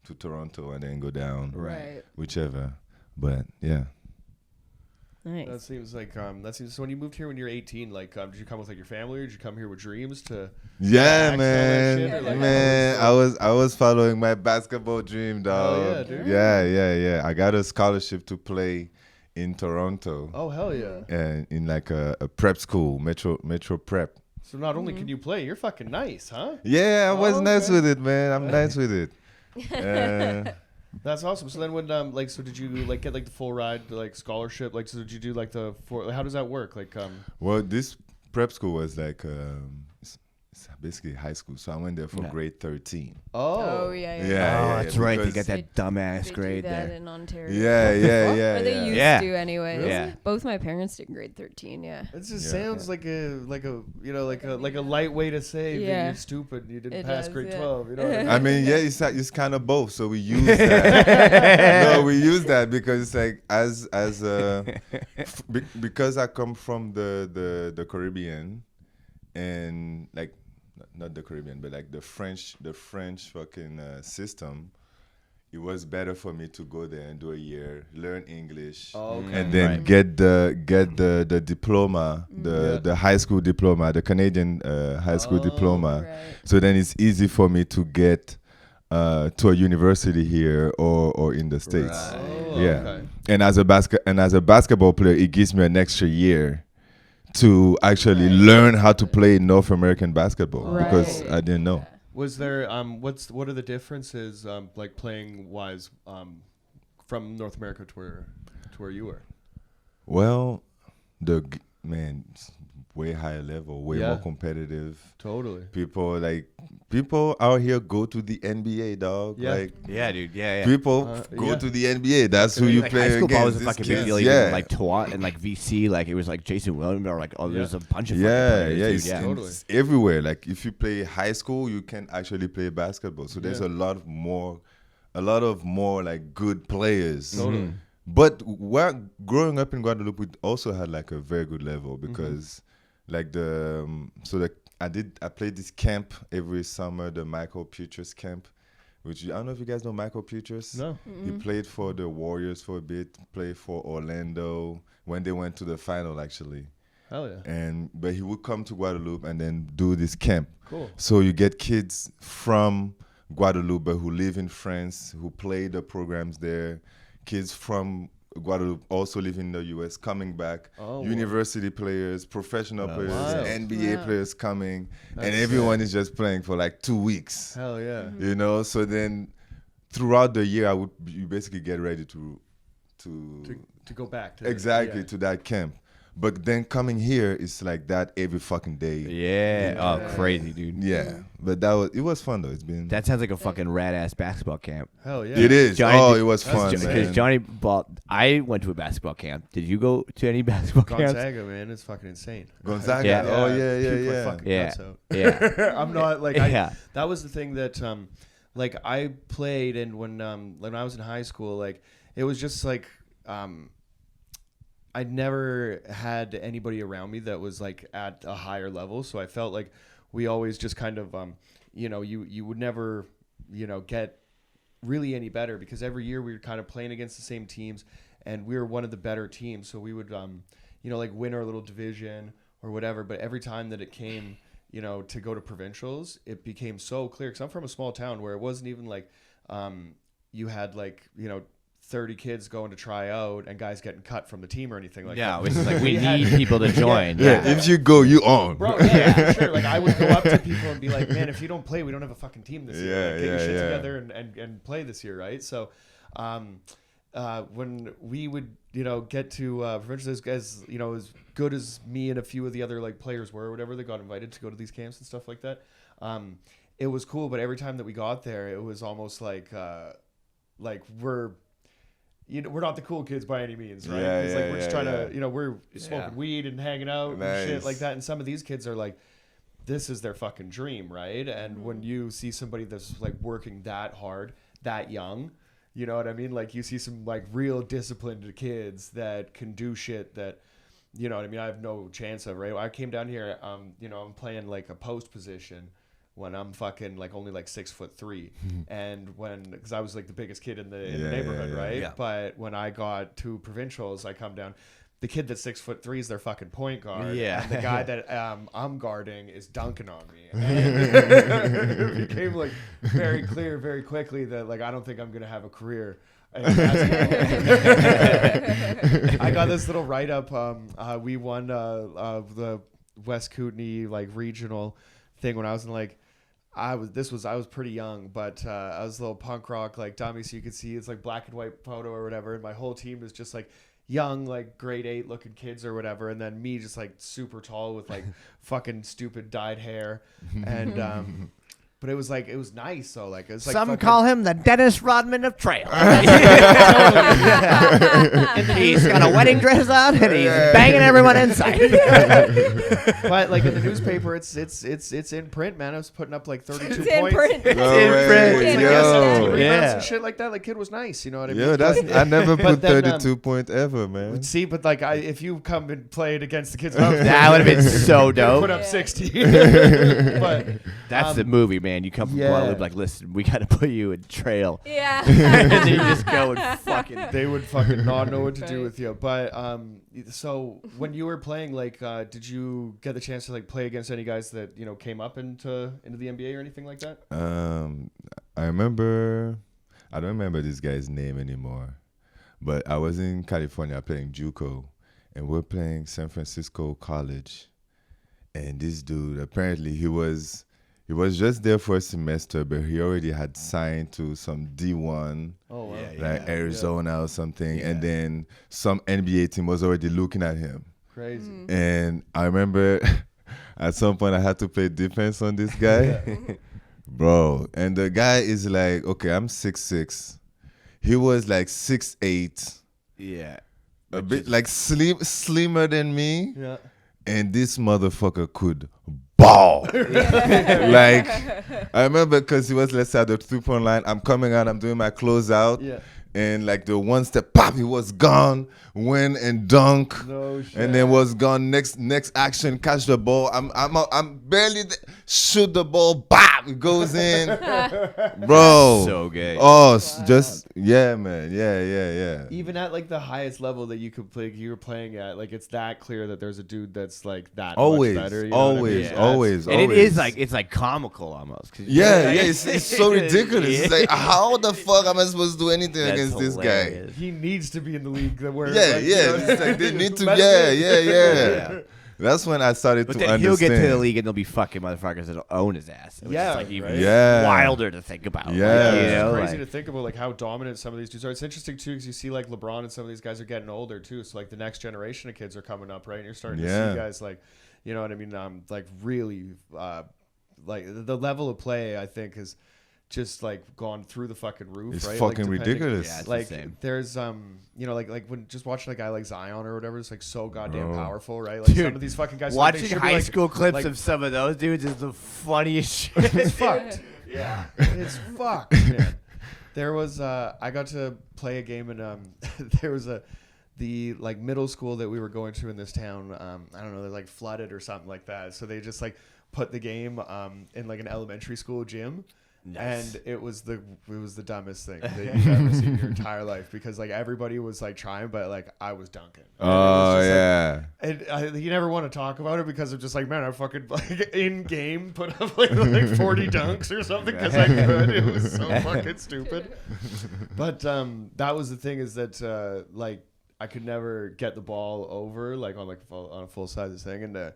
to Toronto and then go down. Right. Whichever. But yeah. Nice. That seems like so. When you moved here when you were 18, like, did you come with like your family, or did you come here with dreams to? Yeah, Relax, all that man. shit, or, like, Man, how was I was following my basketball dream, dog. yeah, dude. Yeah. I got a scholarship to play in Toronto. Oh hell yeah! And in like a prep school, Metro Prep. So not only can you play, you're fucking nice, huh? Yeah, I was Oh, nice okay. with it, man. I'm nice with it. That's awesome. So then when so did you like get like the full ride like scholarship? Like so did you do like how does that work? Like Well, this prep school was like it's basically high school, so I went there for Yeah. grade 13. Oh yeah. Yeah, Oh, yeah, that's right. They because- got that dumbass They grade do that there. in Ontario. Yeah, Or they used Yeah. to anyway. Really? Yeah. Both my parents did grade 13. Yeah. it just Yeah. sounds like a like a light way to say that Yeah. you're stupid. You didn't It pass does, grade yeah. 12. You know what I mean? I mean, yeah, it's kind of both. So we use that. No, we use that because it's like because I come from the Caribbean, and like not the Caribbean, but like the French fucking system. It was better for me to go there and do a year, learn English, Oh, okay. and then get the diploma, the high school diploma, the Canadian high school diploma. Right. So then it's easy for me to get to a university here or in the States. Oh, Yeah. okay. And as a basketball player, it gives me an extra year to actually learn how to play North American basketball because Right. I didn't know. Was there what are the differences like playing wise from North America to where you were? Well, man, it's way higher level, way more competitive. Totally. People out here go to the NBA, dog. Yeah. Like Yeah, dude. Yeah, yeah. people go yeah. to the NBA. That's who you like play high school against. ball was a These fucking big kids, deal. Even yeah. like Toronto and like VC, like it was like Jason Williams or like there's a bunch of Yeah, fucking players, it's, dude. Yeah. Totally. it's everywhere. Like if you play high school, you can actually play basketball. So there's a lot of more like good players. Totally. But growing up in Guadeloupe, we also had like a very good level because like I played this camp every summer, the Michael Putris camp, which I don't know if you guys know Michael Putris. No. He played for the Warriors for a bit, played for Orlando when they went to the final actually. Hell yeah. But he would come to Guadeloupe and then do this camp. Cool. So you get kids from Guadeloupe who live in France, who play the programs there. Kids from Guadeloupe also live in the US, coming back. Oh, University players, professional players, wow. NBA Wow. players coming. That's and everyone is just playing for like 2 weeks. Hell yeah. You know, so then throughout the year, you basically get ready to go back to exactly yeah. to that camp. But then coming here, it's like that every fucking day. Yeah. Oh, crazy, dude. Yeah, but it was fun though. It's been That sounds like a fucking rad ass basketball camp. Hell yeah. it is. Johnny- It was fun, Because man. Johnny bought. I went to a basketball camp. Did you go to any basketball camps? Gonzaga, man, it's fucking insane. Gonzaga. Yeah. Oh yeah, Kick my yeah. fucking Yeah. guts out. Yeah. I'm not like Yeah. that was the thing that like I played and when I was in high school, like it was just like I never had anybody around me that was like at a higher level, so I felt like we always just kind of you would never get really any better because every year we were kind of playing against the same teams, and we were one of the better teams. So we would, like win our little division or whatever. But every time that it came, to go to provincials, it became so clear. Because I'm from a small town where it wasn't even like you had 30 kids going to try out and guys getting cut from the team or anything like that. Yeah, it's like we need people to join. Yeah, if you go, you on. Bro, yeah, for sure. Like I would go up to people and be like, man, if you don't play, we don't have a fucking team this year. Like, get your shit together and play this year, right? So when we would, get to provincial, those guys, as good as me and a few of the other like players were or whatever, they got invited to go to these camps and stuff like that. It was cool, but every time that we got there, it was almost like we're not the cool kids by any means, right? Yeah, It's we're just trying to, we're smoking Yeah. weed and hanging out Nice. and shit like that. And some of these kids are like, this is their fucking dream, right? And when you see somebody that's like working that hard, that young, you know what I mean? Like you see some like real disciplined kids that can do shit that, you know what I mean? I have no chance of, right? I came down here, I'm playing like a post position when I'm fucking like only like 6'3", and because I was like the biggest kid in the neighborhood, right? Yeah. But when I got to provincials, I come down. The kid that's 6'3" is their fucking point guard. Yeah. And the guy that I'm guarding is dunking on me. And it became like very clear very quickly that like I don't think I'm gonna have a career. I got this little write up. We won the West Kootenay like regional thing when I was in like. I was pretty young, but I was a little punk rock like dummy, so you could see it's like black and white photo or whatever, and my whole team is just like young, like grade 8 looking kids or whatever, and then me just like super tall with like fucking stupid dyed hair, and but it was nice. So like it was like Some fucking, call him the Dennis Rodman of trail. He's got a wedding dress on and he's banging everyone inside. but like in the newspaper, it's in print, man. I was putting up like 32 It's points. in print. It's No in way. print. It's like, Yo. 17 rebounds Yeah. and shit like that. Like kid was nice, you know what I mean? Yo, I never but put then, 32 point ever, man. See, but like if you come and played against the kids, That would have been so dope. put up 60. but That's the movie, man. You come from yeah. Guadalupe, like, listen, we got to put you in trail. Yeah. And then you just go and fucking. they would fucking not know what to do Right. with you. But so when you were playing, like, did you get the chance to like play against any guys that came up into the NBA or anything like that? I don't remember this guy's name anymore, but I was in California playing JUCO, and we're playing San Francisco College, and this dude, apparently he was just there for a semester, but he already had signed to some D1, Oh wow. like Arizona or something, and then some NBA team was already looking at him. Crazy. And I remember at some point I had to play defense on this guy. Bro. And the guy is like, okay, I'm 6'6". He was like 6'8". Yeah. A bit like slimmer than me. Yeah. And this motherfucker could ball. Like, I remember because he was, let's say, at the 3-point line. I'm coming out, I'm doing my closeout. Yeah. And like the one step, pop, he was gone, win and dunk. No shit. And then was gone. Next action, catch the ball. I'm barely shoot the ball. Bam, it goes in, bro. So gay. Oh, just yeah, man. Yeah. Even at like the highest level that you could play, you were playing at, like it's that clear that there's a dude that's like that Always, much better. You know what I mean? always, Yeah. always, And always. it is like, it's like comical almost. 'Cause Yeah, it's so ridiculous. It's like, Yeah. how the fuck am I supposed to do anything That's against this guy? hilarious. He needs to be in the league. Where Yeah, like, yeah. you know, It's like they need to. Let Yeah, him in. yeah. That's when I started But to then understand. he'll get to the league and there'll be fucking motherfuckers that'll own his ass. Which Yeah, is like even right? Yeah. wilder to think about. Yeah. Like, you It's know, crazy like- to think about like how dominant some of these dudes are. It's interesting too because you see like LeBron and some of these guys are getting older too. So like the next generation of kids are coming up, right? And you're starting to Yeah. see guys like, you know what I mean? Like really, like the level of play I think has just like gone through the fucking roof. It's right? fucking like, depending- ridiculous. Yeah, it's Like insane. there's you know like when just watching a guy like Zion or whatever, it's like so goddamn Bro. powerful, right? Like Dude, some of these fucking guys like, they Watching should be, high like- school clips like- of some of those dudes is the funniest shit. It's fucked. Yeah, it's fucked, man. There was I got to play a game and there was the like middle school that we were going to in this town. I don't know, they're like flooded or something like that. So they just like put the game in like an elementary school gym. Nice. And it was the dumbest thing that you've ever seen in your entire life, because like everybody was like trying, but like I was dunking. Oh yeah. And you never want to talk about it because I'm just like, man, I fucking like in game put up like 40 dunks or something because I could. It was so fucking stupid. But that was the thing, is that like I could never get the ball over like on a full size thing, and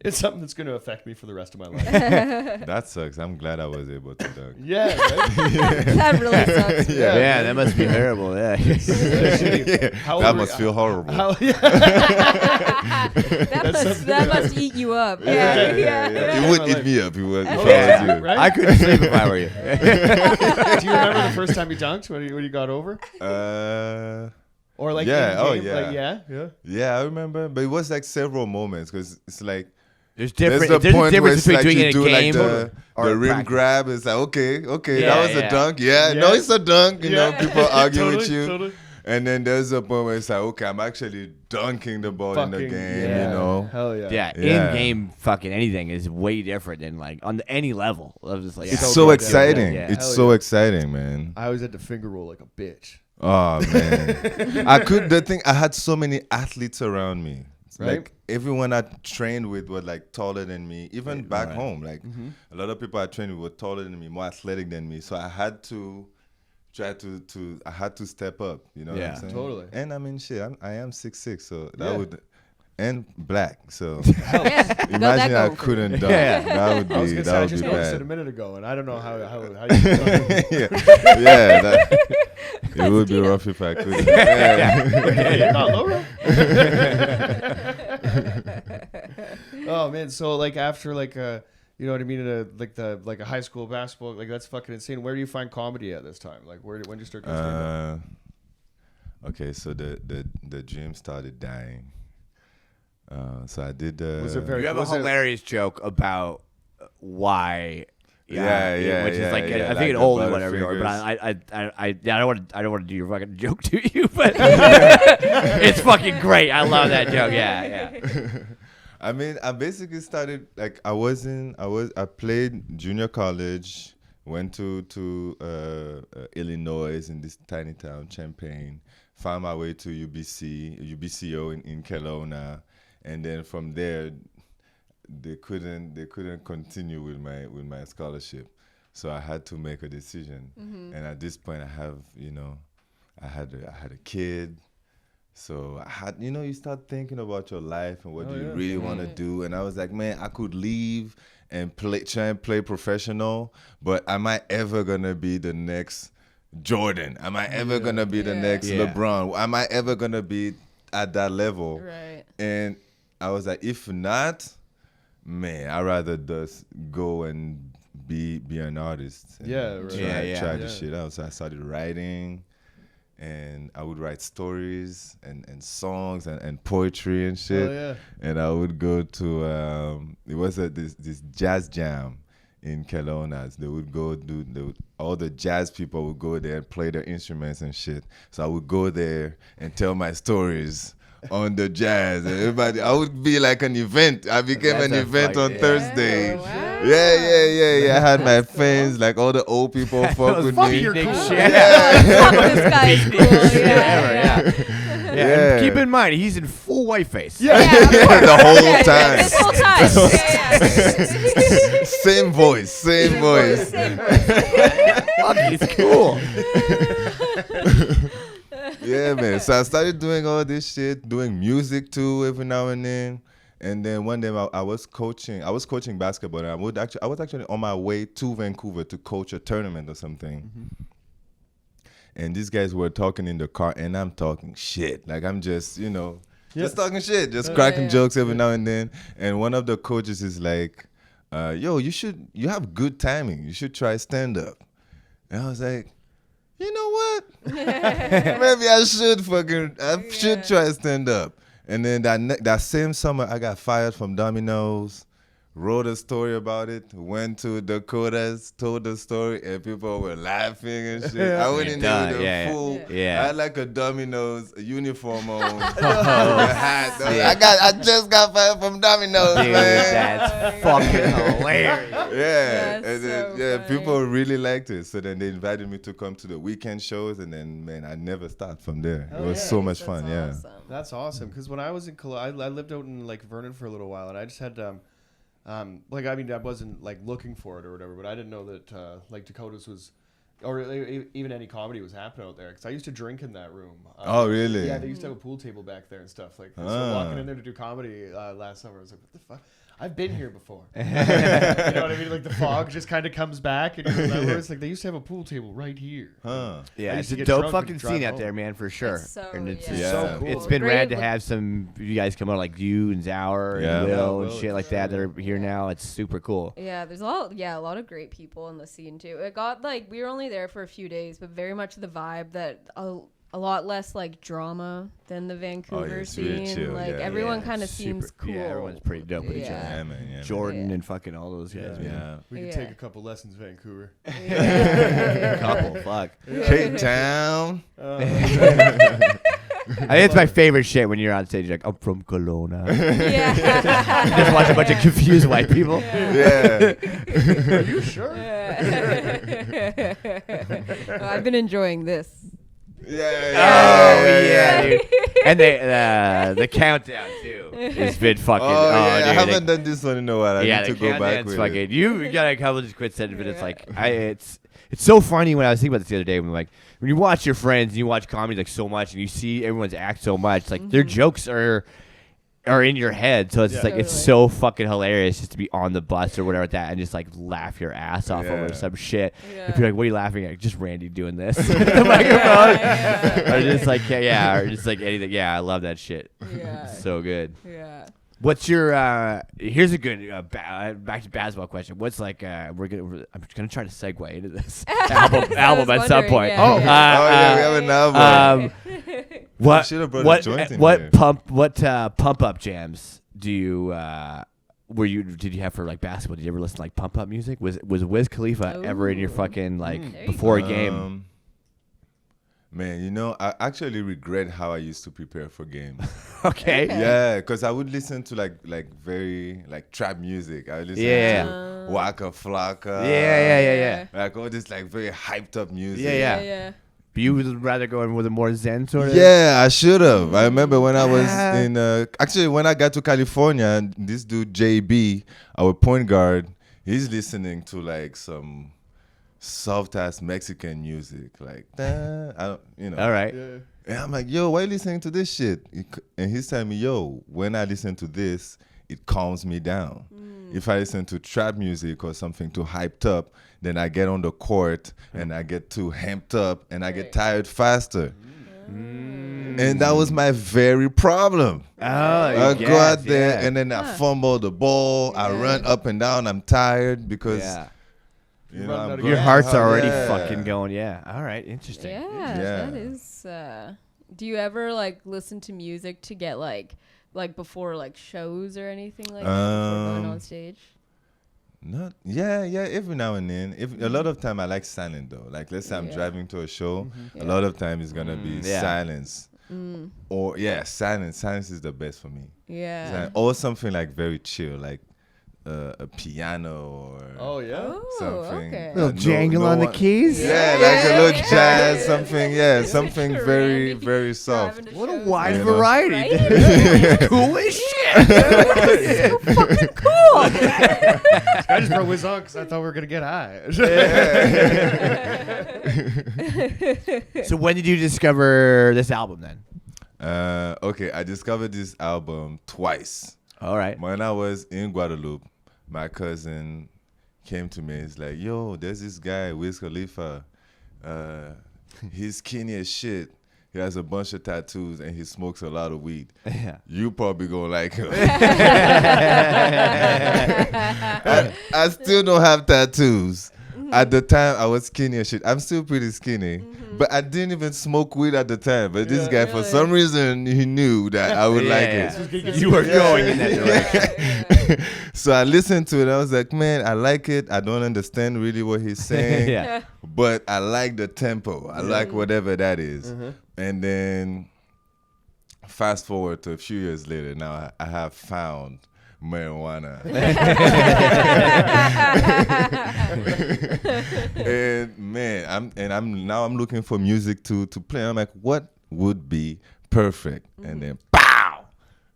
it's something that's going to affect me for the rest of my life. That sucks. I'm glad I was able to dunk. Yeah, right? That really sucks. Yeah, that must be terrible. Yeah. That must feel horrible. That must eat you up. Yeah. It would eat me up. It would. Right? I couldn't sleep if I were you. Do you remember the first time you dunked when you got over? Or like yeah. in game? Like, Yeah, I remember, but it was like several moments, because it's like There's there's a the point where difference it's between like doing you it in do a game like or the rim practice. grab. It's like okay, Yeah, that was a dunk. Yeah, no, it's a dunk. You know, people argue with you. Totally. And then there's a point where it's like, okay, I'm actually dunking the ball in the Fucking, game, yeah. you know? Hell yeah. Yeah, Yeah. in-game fucking anything is way different than like on any level. Of just like, It's So so good, exciting. yeah. It's Hell so yeah. exciting, man. I always had to finger roll like a bitch. Oh, man. I had so many athletes around me. Right. Like, everyone I trained with were like taller than me, even back right. home. Like, a lot of people I trained with were taller than me, more athletic than me. So I had to try I had to step up, you know what Yeah. I'm saying? Totally. And I mean, shit, I am 6'6", so that Yeah. would, and black, so Yeah. imagine I go. couldn't dunk. Yeah. That would I was be, gonna say, that I would just be noticed it a bad. minute ago, and I don't know how you It would be rough if I couldn't. yeah, not low, right? Oh man, so like after like you know what I mean, like a high school basketball, like that's fucking insane. Where do you find comedy at this time? Like when did you start doing stand-up? Okay, so the dream started dying. So I did. Was it very? You have a was it- hilarious joke about why. Yeah, which is like yeah, I like think it the old or whatever. But Butterfingers. I don't want to do your fucking joke to you, but it's fucking great. I love that joke. Yeah. I mean, I basically started like I played junior college, went to Illinois in this tiny town, Champaign, found my way to UBCO in Kelowna, and then from there they couldn't continue with my scholarship, so I had to make a decision. And at this point, I had a kid. So I had, you start thinking about your life and what do you really want to do. And I was like, man, I could leave and try and play professional, but am I ever gonna be the next Jordan? Am I ever gonna be the next LeBron? Am I ever gonna be at that level? Right. And I was like, if not, man, I'd rather just go and be an artist. And try this shit out. So I started writing. And I would write stories and songs and poetry and shit. Oh, yeah. And I would go to it was this jazz jam in Kelowna. They would go all the jazz people would go there and play their instruments and shit. So I would go there and tell my stories on the jazz, and everybody. I would be like an event. I became an event on Thursday. Oh, wow. Yeah. I had my friends, like all the old people fuck with me. You're cool. This guy's cool. Yeah. And keep in mind, he's in full whiteface. The whole time. This whole time. Same voice. Same voice. Fuck, he's cool. Yeah, man. So I started doing all this shit, doing music too every now and then. And then one day I was coaching basketball, and I was actually on my way to Vancouver to coach a tournament or something. And these guys were talking in the car, and I'm talking shit. Like I'm just, just talking shit, just cracking jokes every now and then. And one of the coaches is like, yo, you have good timing. You should try stand-up. And I was like, you know what? Maybe I should try stand-up. And then that same summer, I got fired from Domino's, wrote a story about it, went to Dakotas, told the story, and people were laughing and shit. I went in there with a full, I had like a Domino's uniform on, a hat. I just got fired from Domino's, Dude, man. that's fucking hilarious. Yeah, That's and then, so funny. people really liked it. So then they invited me to come to the weekend shows, and then, man, I never stopped from there. It was so much fun, Awesome. That's awesome. Because when I was in Cologne, I lived out in like Vernon for a little while, and I just had like, I mean, I wasn't like looking for it or whatever, but I didn't know that like Dakotas was, or even any comedy was happening out there. Because I used to drink in that room. Oh, really? Yeah, they used to have a pool table back there and stuff. Like, so walking in there to do comedy last summer, I was like, what the fuck? I've been here before. You know what I mean? Like the fog just kind of comes back, and you remember it's like they used to have a pool table right here. Huh. Yeah, I it's used to a get dope drunk fucking and drive scene out home. there, man, for sure. It's so, And it's yeah. So cool. It's been Great rad to look- have some you guys come on, like you and Zower Yeah. and Will Yeah, and Will, shit like for that. sure. That are here now. It's super cool. Yeah, there's a lot of great people in the scene too. It got like we were only there for a few days, but very much the vibe that a lot less like drama than the Vancouver it's really scene. chill, Like yeah. everyone Yeah, kind of super- seems cool. Yeah, everyone's pretty dope with each Yeah. other. Yeah, man. Yeah, man. Jordan Yeah. and fucking all those guys. Yeah. man. Yeah. We could Yeah. take a couple lessons, Vancouver. Couple, fuck. Cape Town. I think it's my favorite shit when you're on stage. You're like, I'm from Kelowna. Yeah. Just watch a bunch of confused white people. Yeah. Are you sure? I've been enjoying this. Oh yeah, dude. And the countdown too. It's been fucking. Oh, yeah. dude, I haven't done this one in a while. I yeah, need the to go back countdown's with fucking. it. You gotta come just quit sending, but it's like it's so funny when I was thinking about this the other day when like when you watch your friends and you watch comedy like so much and you see everyone's act so much like their jokes are in your head, so it's just like it's so fucking hilarious just to be on the bus or whatever like that and just like laugh your ass off over some shit. If you're like, what are you laughing at? Just Randy doing this with the microphone, or just like or just like anything. Yeah, I love that shit. Yeah. So good. Yeah. What's your here's a good back to basketball question. What's like I'm gonna try to segue into this album was at some wondering, point. yeah. yeah, we have an album. What should have brought a joint in here. pump up jams do you did you have for like basketball? Did you ever listen to like pump up music? Was Wiz Khalifa ever in your Ooh. fucking There like you before go. a game? Man, you know, I actually regret how I used to prepare for games. Okay. Yeah, because I would listen to like very like trap music. I would listen Yeah. to Waka Flocka. Yeah. Like all this like very hyped up music. Yeah. Yeah. But you would rather go in with a more zen sort of. Yeah, I should have. I remember when I was in actually when I got to California, this dude JB, our point guard, he's listening to like some soft ass Mexican music, like I don't, you know. All right. And I'm like, yo, why are you listening to this shit? And he's telling me, yo, when I listen to this, it calms me down. If I listen to trap music or something too hyped up, then I get on the court and I get too amped up and I get tired faster. And that was my very problem. I go out there and then I fumble the ball. I run up and down. I'm tired because you know, I'm Your going heart's hard. already Yeah. fucking going. Yeah. All right. Interesting. Yeah, that is. Do you ever like listen to music to get like before like shows or anything like that before going on stage? Not every now and then. A lot of time I like silent though. Like let's say I'm driving to a show, a lot of time it's gonna be silence. Or silence. Silence is the best for me. Yeah. Silence. Or something like very chill, like a piano or something. Okay. Little jangle on the keys. Yeah, like a little jazz, something. Yeah, something very, very soft. Driving to What a shows. wide You know? variety. Right? Cool as shit. Fucking cool. I just brought Wiz on because I thought we were gonna get high. So when did you discover this album then? Okay, I discovered this album twice. All right. When I was in Guadeloupe, my cousin came to me. He's like, yo, there's this guy, Wiz Khalifa. He's skinny as shit. He has a bunch of tattoos and he smokes a lot of weed. Yeah. You probably gonna like him. I still don't have tattoos, At the time, I was skinny as shit. I'm still pretty skinny, but I didn't even smoke weed at the time. But this guy, for some reason, he knew that I would like it. You were going in that direction. So I listened to it. I was like, man, I like it. I don't understand really what he's saying, Yeah. but I like the tempo. I like whatever that is. And then fast forward to a few years later, now I have found marijuana. And man, I'm looking for music to play. I'm like, what would be perfect? And then pow!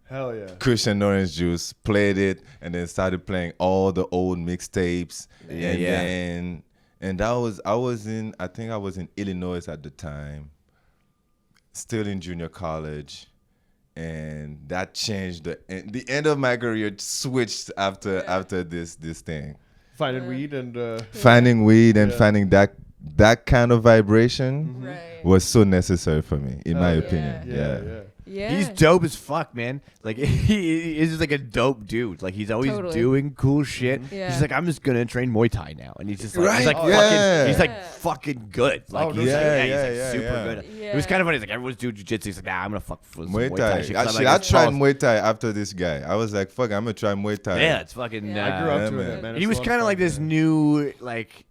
Hell yeah. Kush Orange Juice played it, and then started playing all the old mixtapes. And I was in Illinois at the time, still in junior college. And that changed the end of my career. Switched after this thing. Finding weed and Finding weed and finding that kind of vibration Right. was so necessary for me, in my opinion. yeah. Yeah. He's dope as fuck, man. Like he is just like a dope dude. Like he's always Totally. doing cool shit. Yeah. He's like, I'm just gonna train Muay Thai now, and he's just like, Right. he's like Oh, yeah. he's like fucking good. Like he's yeah, like, yeah, he's like super good. Yeah. It was kind of funny. He's like, everyone's doing jujitsu. He's like, nah, I'm gonna fuck with some Muay Thai. shit. 'Cause I'm Actually, like, I it's tried tough. Muay Thai after this guy. I was like, fuck, I'm gonna try Muay Thai. Yeah, it's fucking. Yeah. I grew up Yeah, doing man. it, man. He It's was a lot kind of fun, like this man. new like.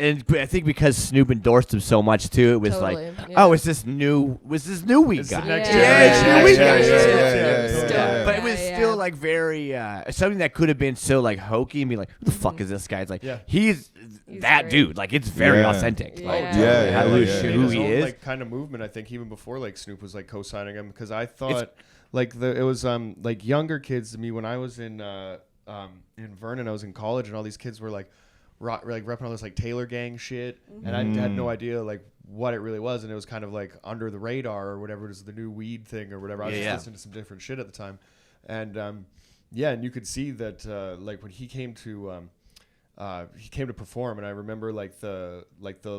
And I think because Snoop endorsed him so much too, it was Totally, like, yeah. it's this new weed It's the guy. next it's generation. new weed Yeah, guy. yeah. But it was Yeah, still yeah. like very something that could have been so like hokey and be like, who the fuck is this guy? It's like he's that great. dude. Like it's very Yeah. authentic. Yeah. Like, Yeah, I lose yeah, shit yeah. who His he own, is. like kind of movement. I think even before like Snoop was like co-signing him, because I thought it was like younger kids to me when I was in Vernon. I was in college, and all these kids were like repping all this like Taylor Gang shit, and I had no idea like what it really was, and it was kind of like under the radar or whatever. It was the new weed thing or whatever. I was just listening to some different shit at the time, and and you could see that like when he came to perform, and I remember like the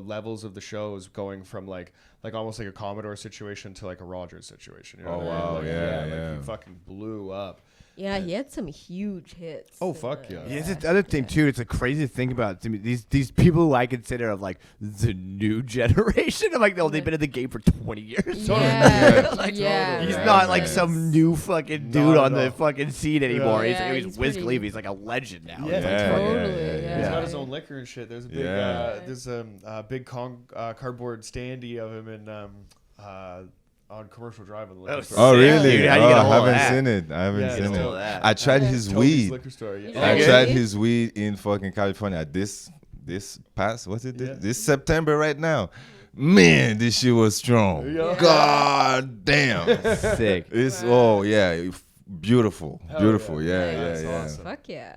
levels of the shows going from like almost like a Commodore situation to like a Rogers situation. You know Oh, what I mean? wow, Like, yeah. like he fucking blew up. Yeah, he had some huge hits. Oh, fuck yeah. Yeah, it's the other thing too. It's like crazy to think about. To me, these people who I consider of like the new generation. I'm like, they've been in the game for 20 years. Yeah, Like, yeah. He's Yeah, not like man. some new fucking Not dude at on the all. fucking scene anymore. Yeah, He's he's Wiz pretty- Khalifa. He's like a legend now. Yeah. It's like, Yeah, Totally, yeah. He's yeah. got his own liquor and shit. There's a big, Yeah. there's a big cardboard standee of him in on Commercial Drive on the liquor store. Oh, Sick, really? dude. How do you Oh, get a I hold of haven't that? seen it. I haven't Yeah, seen it's it. all that. I tried Yeah. his Toby's weed. liquor store. Yeah. Yeah. I Okay. tried his weed in fucking California this past, what's it? Yeah. This September right now. Man, this shit was strong. Yeah. God damn. sick. It's Wow. beautiful. Hell Beautiful. yeah. Yeah, That's yeah. awesome. Fuck yeah.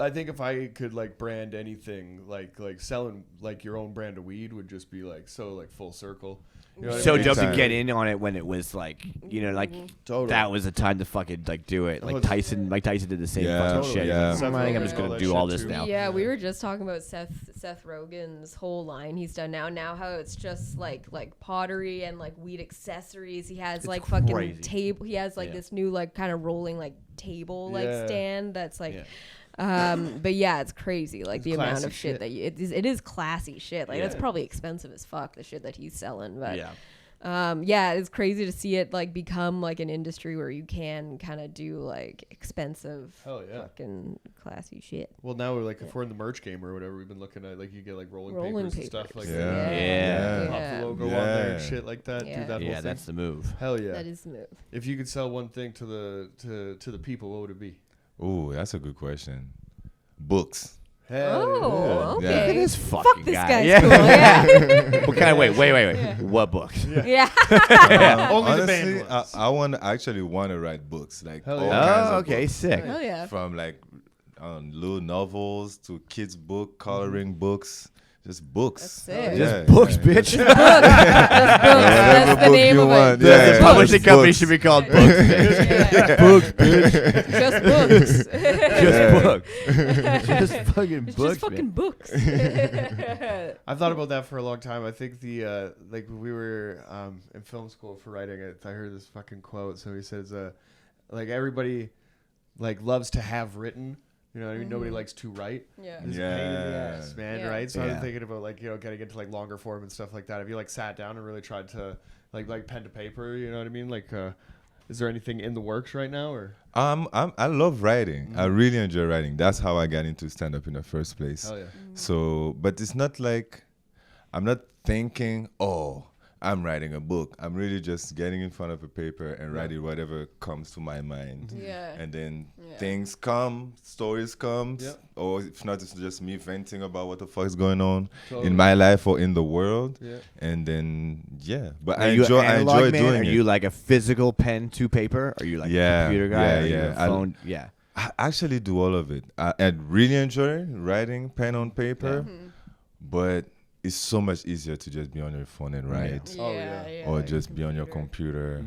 I think if I could like brand anything, like selling like your own brand of weed would just be like so like full circle. You know what I So mean? dope to time. get in on it when it was like, like Totally. that was the time to fucking like do it. Like Mike Tyson did the same Yeah, fucking totally. shit. yeah. He's like, I think I'm just Seth gonna Rogen, do all all that this shit now. too. Yeah, we were just talking about Seth Rogen's whole line he's done now how it's just like pottery and like weed accessories. He has like fucking crazy. table. He has like Yeah. this new like kind of rolling like table like Yeah. stand that's like. Yeah. But yeah, it's crazy. Like It's the amount classy of shit shit. that it is classy shit. Like it's Yeah. probably expensive as fuck, the shit that he's selling. But Yeah. yeah, it's crazy to see it like become like an industry where you can kind of do like expensive, Hell yeah. fucking classy shit. Well, now we're like if we're in the merch game or whatever, we've been looking at like you get like rolling Rolling papers and stuff like papers. Yeah. that. Yeah. Pop the logo on Yeah. there and shit like that. Yeah. Do that whole Yeah, thing. that's the move. Hell yeah. That is the move. If you could sell one thing to the people, what would it be? Ooh, that's a good question. Books. Hell Oh, Yeah. okay. Look at this Fuck fucking this guy. guy's Yeah. cool. Yeah. What kind of wait? What books? yeah. Only the Honestly, band ones. I actually want to write books, like Hell all yeah. kinds Oh, of okay, books. sick. Hell yeah. From like little novels to kids book, coloring books, just books. That's sick. Just books, bitch. That's the book name you of want, it. yeah. The publishing Books. company should be called Books, bitch. Yeah. Books, bitch. Just books. Just books. Just fucking It's books, just fucking man. books. I've thought about that for a long time. I think the like we were in film school for writing it. I heard this fucking quote. So he says, like everybody like loves to have written, You know what I mean? Nobody likes to write. Yeah. It's a pain in the ass, man, Yeah. right? So Yeah. I'm thinking about like, you know, getting into like longer form and stuff like that. Have you like sat down and really tried to like pen to paper, you know what I mean? Like is there anything in the works right now or? I love writing. I really enjoy writing. That's how I got into stand up in the first place. Hell yeah. So, but it's not like I'm not thinking, oh, I'm writing a book. I'm really just getting in front of a paper and writing whatever comes to my mind. Yeah. And then Yeah. things come, stories come, or if not, it's just me venting about what the fuck is going on in my life or in the world. Yeah. And then, but Are I you enjoy, an I analog enjoy man? doing Are it. you like a physical pen to paper? Are you like a computer guy? Are you a phone? Yeah. I actually do all of it. I really enjoy writing pen on paper, but it's so much easier to just be on your phone and write. Oh, yeah. Or just be on your computer.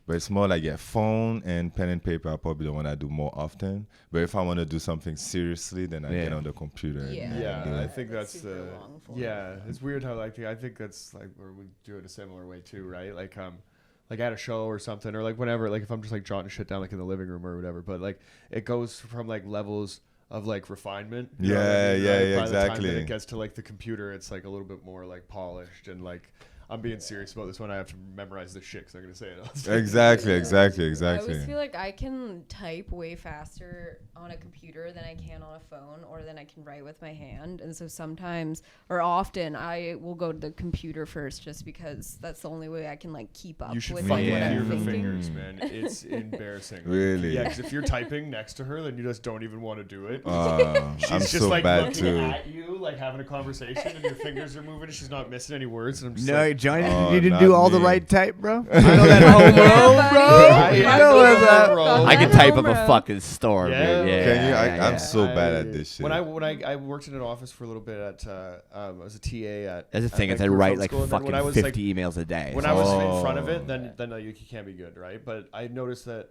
But it's more like phone and pen and paper are probably the one I do more often. But if I want to do something seriously, then I get on the computer. And do I it. think that's super the long form. it's weird how like I think that's like where we do it a similar way too, right? Like at a show or something or like whenever, like if I'm just like jotting shit down like in the living room or whatever, but like it goes from like levels of like refinement. You know what I mean? Right? By the time exactly. that it gets to like the computer, it's like a little bit more like polished and like I'm being serious about this one. I have to memorize this shit because I'm gonna say it else. Exactly. I always feel like I can type way faster on a computer than I can on a phone or than I can write with my hand. And so sometimes or often I will go to the computer first just because that's the only way I can like keep up You should with fucking like, what hear I'm her thinking. fingers, man. It's embarrassing. Really? Yeah, because if you're typing next to her, then you just don't even want to do it. She's I'm just so like bad looking too. at you, like having a conversation, and your fingers are moving, and she's not missing any words. And I'm just No, like, Johnny, Oh, you didn't not do all the me. right type, bro. I know that homo, bro. You know what's up. I can type up a fucking storm, Yeah. dude. Yeah, Can you? yeah, I'm yeah. so bad at this shit. When I worked in an office for a little bit at I was a TA at. That's the thing, at is I Vancouver write Film like School, and then fucking when I was 50 emails a day. When so- I was in front of it, then you can't be good, right? But I noticed that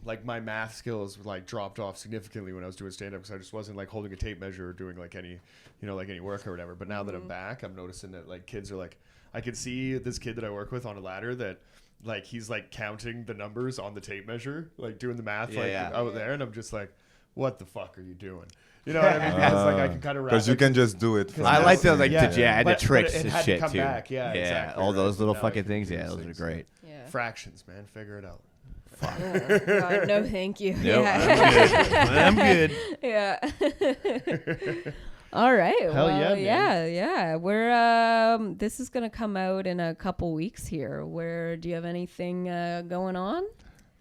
like my math skills like dropped off significantly when I was doing stand up because I just wasn't like holding a tape measure or doing like any like any work or whatever. But now that I'm back, I'm noticing that like kids are like, I could see this kid that I work with on a ladder that like he's like counting the numbers on the tape measure, like doing the math out there, and I'm just like, what the fuck are you doing? You know what I mean? Because like I can kind of Because you can just do it. I like those like Yeah. the But tricks it and had to shit come too. back. Yeah, exactly, all right. those little Now I fucking can things. do Yeah, these those are things. great. Yeah. Fractions, man, figure it out. Oh, God, no, thank you. Nope, Yeah. I'm good. Yeah. All right. Hell well, yeah, man. yeah. We're this is gonna come out in a couple weeks here. Where do you have anything going on?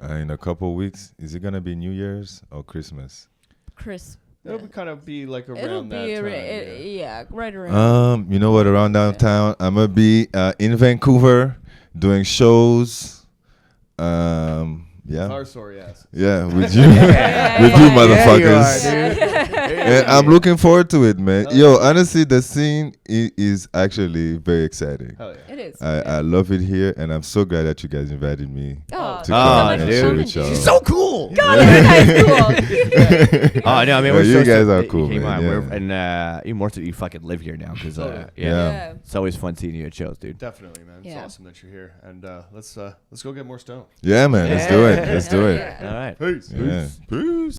In a couple weeks, is it gonna be New Year's or Christmas? Chris. It'll kind of be like It'll around that be time. yeah, right around. You know what? Around downtown, I'm gonna be in Vancouver doing shows. Yeah. Our sorry ass. Yeah, with you, Yeah, with yeah, you, yeah. motherfuckers. Yeah. And I'm looking forward to it, man. Yo, honestly, the scene is actually very exciting. Hell yeah. It is. I love it here, and I'm so glad that you guys invited me Oh, to Oh, come and dude. chill with y'all. She's so cool. God, that guy's cool. Oh no, I mean Yeah, we're you so guys stoked are that you cool, came man, on. yeah. We're- and even more so that you fucking live here now because Yeah. Yeah. it's always fun seeing you at shows, dude. Definitely, man. It's Yeah. awesome that you're here. And let's go get more stone. Yeah, man. Let's do it. Let's do it. Yeah. All right. Peace. Yeah. Peace.